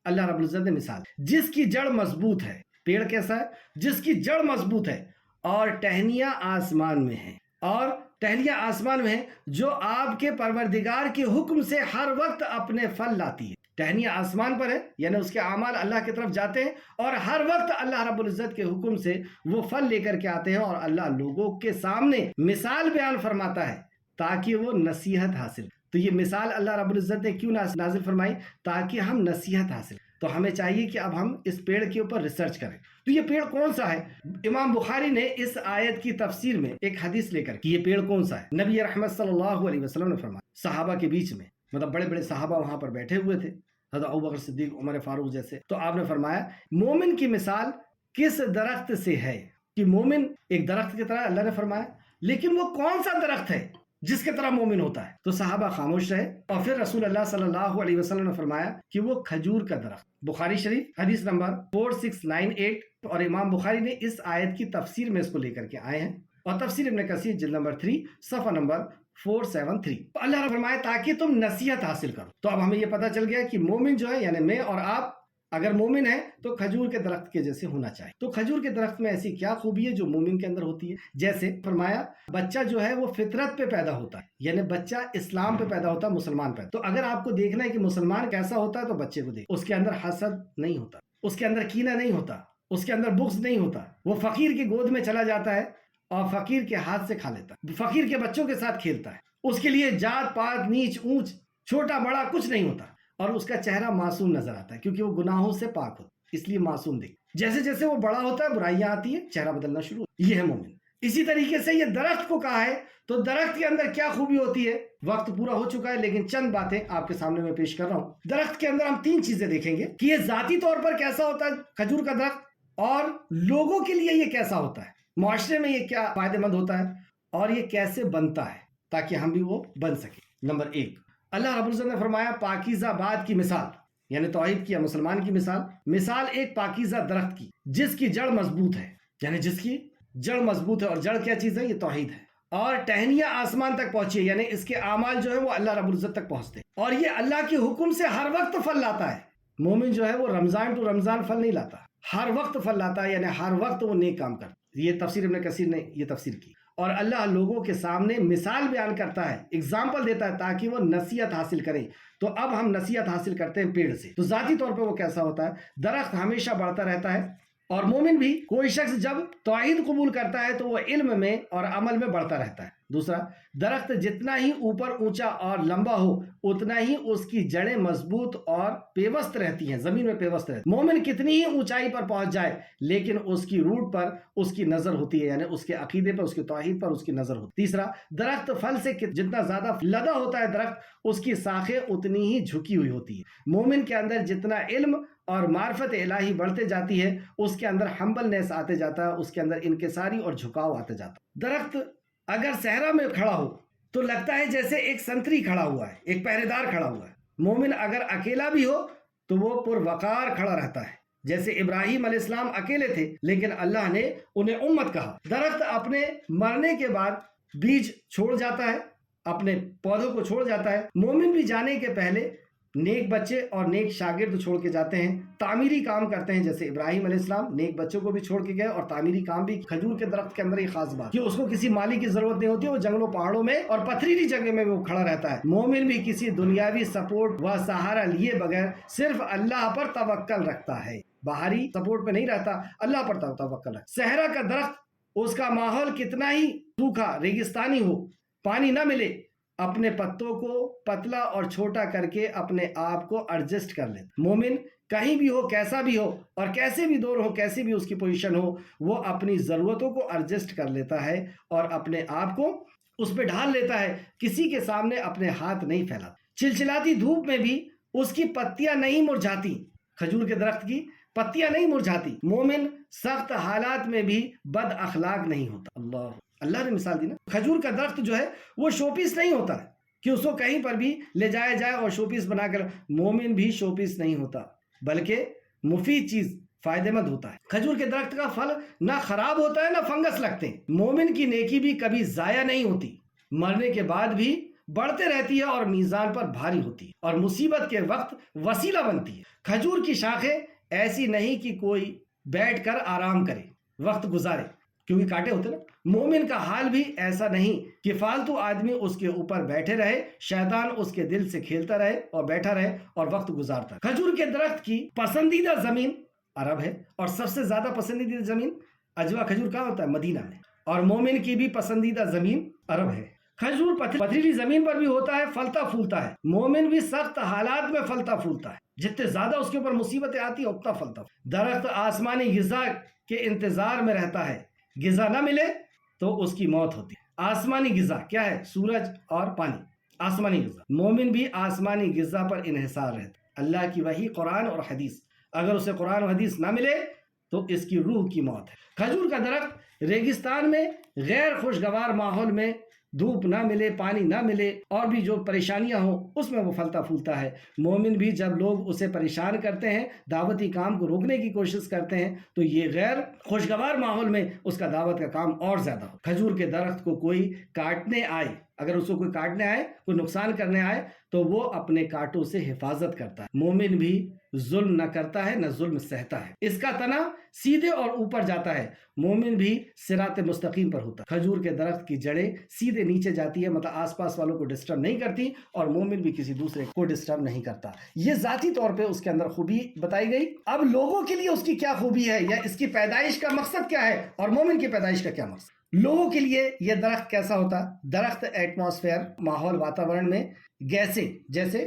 اللہ رب العزت نے مثال، جس کی جڑ مضبوط ہے. پیڑ کیسا ہے؟ جس کی جڑ مضبوط ہے اور ٹہنیاں آسمان میں ہیں، اور ٹہنیاں آسمان میں ہیں، جو آپ کے پروردگار کے حکم سے ہر وقت اپنے پھل لاتی ہے. ٹہنیاں آسمان پر ہے، یعنی اس کے اعمال اللہ کی طرف جاتے ہیں، اور ہر وقت اللہ رب العزت کے حکم سے وہ پھل لے کر کے آتے ہیں، اور اللہ لوگوں کے سامنے مثال بیان فرماتا ہے تاکہ وہ نصیحت حاصل. تو یہ مثال اللہ رب العزت نے کیوں نازل فرمائی؟ تاکہ ہم نصیحت حاصل. تو ہمیں چاہیے کہ اب ہم اس پیڑ کے اوپر ریسرچ کریں. تو یہ پیڑ کون سا ہے؟ امام بخاری نے اس آیت کی تفسیر میں ایک حدیث لے کر کہ یہ پیڑ کون سا ہے، نبی رحمت صلی اللہ علیہ وسلم نے فرمایا، صحابہ کے بیچ میں، مطلب بڑے بڑے صحابہ وہاں پر بیٹھے ہوئے تھے، حضرت ابوبکر صدیق، عمر فاروق جیسے. تو آپ نے فرمایا، مومن کی مثال کس درخت سے ہے؟ کہ مومن ایک درخت کی طرح، اللہ نے فرمایا، لیکن وہ کون سا درخت ہے جس کے طرح مومن ہوتا ہے؟ تو صحابہ خاموش رہے، اور پھر رسول اللہ صلی اللہ علیہ وسلم نے فرمایا کہ وہ کھجور کا درخت. بخاری شریف حدیث نمبر 4698. اور امام بخاری نے اس آیت کی تفسیر میں اس کو لے کر کے آئے ہیں، اور تفسیر ابن کثیر جلد نمبر 3 صفحہ نمبر 473. تو اللہ نے فرمایا تاکہ تم نصیحت حاصل کرو. تو اب ہمیں یہ پتہ چل گیا کہ مومن جو ہے، یعنی میں اور آپ اگر مومن ہے تو کھجور کے درخت کے جیسے ہونا چاہیے. تو کھجور کے درخت میں ایسی کیا خوبی ہے جو مومن کے اندر ہوتی ہے؟ جیسے فرمایا، بچہ جو ہے وہ فطرت پہ پیدا ہوتا ہے، یعنی بچہ اسلام پہ پیدا ہوتا ہے، مسلمان پہ. تو اگر آپ کو دیکھنا ہے کہ مسلمان کیسا ہوتا ہے تو بچے کو دیکھ، اس کے اندر حسد نہیں ہوتا، اس کے اندر کینہ نہیں ہوتا، اس کے اندر بغض نہیں ہوتا. وہ فقیر کی گود میں چلا جاتا ہے اور فقیر کے ہاتھ سے کھا لیتا ہے، فقیر کے بچوں کے ساتھ کھیلتا ہے. اس کے لیے جات پات، نیچ اونچ، چھوٹا بڑا کچھ نہیں ہوتا، اور اس کا چہرہ معصوم نظر آتا ہے کیونکہ وہ گناہوں سے پاک ہوتا ہے، اس لیے معصوم دیکھ. جیسے جیسے وہ بڑا ہوتا ہے برائیاں آتی ہیں، چہرہ بدلنا شروع ہوتا ہے، یہ ہے مومن۔ اسی طریقے سے یہ درخت کو کہا ہے، تو درخت کے اندر کیا خوبی ہوتی ہے؟ وقت پورا ہو چکا ہے لیکن چند باتیں آپ کے سامنے میں پیش کر رہا ہوں۔ درخت کے اندر ہم 3 چیزیں دیکھیں گے کہ یہ ذاتی طور پر کیسا ہوتا ہے کھجور کا درخت، اور لوگوں کے لیے یہ کیسا ہوتا ہے، معاشرے میں یہ کیا فائدہ مند ہوتا ہے، اور یہ کیسے بنتا ہے تاکہ ہم بھی وہ بن سکیں۔ نمبر 1، اللہ رب العزت نے فرمایا پاکیزہ بات کی مثال، یعنی توحید کی یا مسلمان کی مثال ایک پاکیزہ درخت کی جس کی جڑ مضبوط ہے، یعنی جس کی جڑ مضبوط ہے، اور جڑ کیا چیز ہے؟ یہ توحید ہے، اور ٹہنیاں آسمان تک پہنچی ہے، یعنی اس کے اعمال جو ہے وہ اللہ رب العزت تک پہنچتے ہیں، اور یہ اللہ کے حکم سے ہر وقت پھل لاتا ہے۔ مومن جو ہے وہ رمضان ٹو رمضان پھل نہیں لاتا، ہر وقت پھل لاتا ہے، یعنی ہر وقت وہ نیک کام کرتا ہے۔ یہ تفسیر ابن کثیر نے یہ تفسیر کی، اور اللہ لوگوں کے سامنے مثال بیان کرتا ہے، اگزامپل دیتا ہے تاکہ وہ نصیحت حاصل کریں۔ تو اب ہم نصیحت حاصل کرتے ہیں پیڑ سے، تو ذاتی طور پہ وہ کیسا ہوتا ہے؟ درخت ہمیشہ بڑھتا رہتا ہے، اور مومن بھی، کوئی شخص جب توحید قبول کرتا ہے تو وہ علم میں اور عمل میں بڑھتا رہتا ہے۔ دوسرا، درخت جتنا ہی اوپر اونچا اور لمبا ہو اتنا ہی اس کی جڑیں مضبوط اور پیوست رہتی ہیں، زمین میں پیوست رہتی ہیں۔ مومن کتنی ہی اونچائی پر پہنچ جائے لیکن اس کی روٹ پر اس کی نظر ہوتی ہے، یعنی اس کے عقیدے پر، اس کی توحید پر اس کی نظر ہوتی ہے۔ تیسرا، درخت پھل سے جتنا زیادہ لدا ہوتا ہے درخت، اس کی شاخیں اتنی ہی جھکی ہوئی ہوتی ہے۔ مومن کے اندر جتنا علم اور معرفت الہی بڑھتے جاتی ہے اس کے اندر ہمبلنس آتے جاتا ہے، اس کے اندر انکساری اور جھکاؤ آتے جاتا ہے۔ درخت اگر صحرا میں کھڑا ہو تو لگتا ہے جیسے ایک سنتری کھڑا ہوا ہے، ایک پہرے دار کھڑا ہوا ہے۔ مومن اگر اکیلا بھی ہو تو وہ پروقار کھڑا رہتا ہے، جیسے ابراہیم علیہ السلام اکیلے تھے لیکن اللہ نے انہیں امت کہا۔ درخت اپنے مرنے کے بعد بیج چھوڑ جاتا ہے، اپنے پودوں کو چھوڑ جاتا ہے۔ مومن بھی جانے کے پہلے نیک بچے اور نیک شاگرد چھوڑ کے جاتے ہیں، تعمیری کام کرتے ہیں، جیسے ابراہیم علیہ السلام نیک بچوں کو بھی چھوڑ کے گئے اور تعمیری کام بھی۔ کھجور کے درخت کے اندر یہ خاص بات کہ اس کو کسی مالی کی ضرورت نہیں ہوتی، وہ جنگلوں پہاڑوں میں اور پتھریلی جگہ میں وہ کھڑا رہتا ہے۔ مومن بھی کسی دنیاوی سپورٹ و سہارا لیے بغیر صرف اللہ پر توکل رکھتا ہے، باہری سپورٹ پہ نہیں رہتا، اللہ پر توکل رکھتا۔ صحرا کا درخت، اس کا ماحول کتنا ہی سوکھا ریگستانی ہو، پانی نہ ملے، اپنے پتوں کو پتلا اور چھوٹا کر کے اپنے آپ کو ایڈجسٹ کر لیتا۔ مومن کہیں بھی ہو، کیسا بھی ہو، اور کیسے بھی دور ہو، کیسی بھی اس کی پوزیشن ہو، وہ اپنی ضرورتوں کو ایڈجسٹ کر لیتا ہے اور اپنے آپ کو اس پہ ڈھال لیتا ہے، کسی کے سامنے اپنے ہاتھ نہیں پھیلاتا۔ چلچلاتی دھوپ میں بھی اس کی پتیاں نہیں مرجھاتی، کھجور کے درخت کی پتیاں نہیں مرجھاتی۔ مومن سخت حالات میں بھی بد اخلاق نہیں ہوتا۔ اللہ نے مثال دی نا، کھجور کا درخت جو ہے وہ شو پیس نہیں ہوتا ہے کہ اس کو کہیں پر بھی لے جایا جائے اور شو پیس بنا کر۔ مومن بھی شو پیس نہیں ہوتا بلکہ مفید چیز، فائدہ مند ہوتا ہے۔ کھجور کے درخت کا پھل نہ خراب ہوتا ہے نہ فنگس لگتے ہیں۔ مومن کی نیکی بھی کبھی ضائع نہیں ہوتی، مرنے کے بعد بھی بڑھتے رہتی ہے اور میزان پر بھاری ہوتی ہے اور مصیبت کے وقت وسیلہ بنتی ہے۔ کھجور کی شاخیں ایسی نہیں کہ کوئی بیٹھ کر آرام کرے، وقت گزارے، کیونکہ کانٹے ہوتے نا۔ مومن کا حال بھی ایسا نہیں کہ فالتو آدمی اس کے اوپر بیٹھے رہے، شیطان اس کے دل سے کھیلتا رہے اور بیٹھا رہے اور وقت گزارتا رہے۔ کھجور کے درخت کی پسندیدہ زمین عرب ہے، اور سب سے زیادہ پسندیدہ زمین اجوا کھجور کہاں ہوتا ہے؟ مدینہ میں۔ اور مومن کی بھی پسندیدہ زمین عرب ہے۔ کھجور پتھریلی زمین پر بھی ہوتا ہے، پھلتا پھولتا ہے۔ مومن بھی سخت حالات میں پھلتا پھولتا ہے، جتنے زیادہ اس کے اوپر مصیبتیں آتی ہیں اتنا پھلتا۔ درخت آسمانی غذا کے انتظار میں رہتا ہے، غذا نہ ملے تو اس کی موت ہوتی ہے۔ آسمانی غذا کیا ہے؟ سورج اور پانی، آسمانی غذا۔ مومن بھی آسمانی غذا پر انحصار رہتا ہے، اللہ کی وحی، قرآن اور حدیث۔ اگر اسے قرآن و حدیث نہ ملے تو اس کی روح کی موت ہے۔ کھجور کا درخت ریگستان میں غیر خوشگوار ماحول میں، دھوپ نہ ملے، پانی نہ ملے اور بھی جو پریشانیاں ہوں، اس میں وہ پھلتا پھولتا ہے۔ مومن بھی جب لوگ اسے پریشان کرتے ہیں، دعوتی کام کو روکنے کی کوشش کرتے ہیں، تو یہ غیر خوشگوار ماحول میں اس کا دعوت کا کام اور زیادہ ہو۔ کھجور کے درخت کو کوئی کاٹنے آئے، اگر اس کو کوئی کاٹنے آئے، کوئی نقصان کرنے آئے تو وہ اپنے کانٹوں سے حفاظت کرتا ہے۔ مومن بھی ظلم نہ کرتا ہے نہ ظلم سہتا ہے، اس کا تنا سیدھے اور اوپر جاتا ہے۔ مومن بھی صراط مستقیم پر ہوتا ہے۔ کھجور کے درخت کی جڑیں سیدھے نیچے جاتی ہے، مطلب آس پاس والوں کو ڈسٹرب نہیں کرتی، اور مومن بھی کسی دوسرے کو ڈسٹرب نہیں کرتا۔ یہ ذاتی طور پہ اس کے اندر خوبی بتائی گئی۔ اب لوگوں کے لیے اس کی کیا خوبی ہے، یا اس کی پیدائش کا مقصد کیا ہے، اور مومن کی پیدائش کا کیا مقصد؟ لوگوں کے لیے یہ درخت کیسا ہوتا؟ درخت ایٹماسفیئر، ماحول، واتاورن میں گیسیں جیسے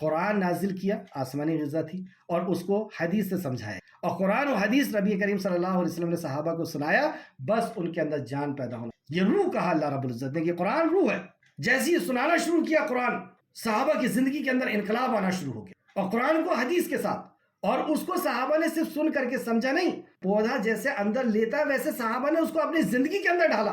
قرآن نازل کیا، آسمانی غذا تھی، اور اس کو حدیث سے سمجھایا، اور قرآن و حدیث نبی کریم صلی اللہ علیہ وسلم نے صحابہ کو سنایا، بس ان کے اندر جان پیدا ہونا. یہ روح کہا اللہ رب العزت نے کہ قرآن روح ہے. جیسے یہ سنانا شروع کیا قرآن، صحابہ کی زندگی کے اندر انقلاب آنا شروع ہو گیا، اور قرآن کو حدیث کے ساتھ. اور اس کو صحابہ نے صرف سن کر کے سمجھا نہیں، پودا جیسے اندر لیتا ویسے صحابہ نے اس کو اپنی زندگی کے اندر ڈالا.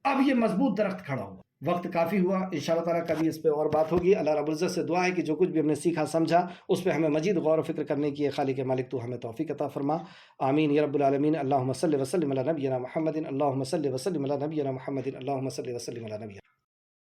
اب یہ مضبوط درخت کھڑا ہوا. وقت کافی ہوا، انشاءاللہ تعالیٰ کبھی اس پہ اور بات ہوگی. اللہ رب العزت سے دعا ہے کہ جو کچھ بھی ہم نے سیکھا سمجھا اس پہ ہمیں مزید غور و فکر کرنے کی خالق مالک تو ہمیں توفیق عطا فرما. آمین یا رب العالمین. اللہم صلی وسلم علی نبینا محمد. اللہم صلی وسلم علی نبینا محمد. اللہم صلی وسلم علی نبینا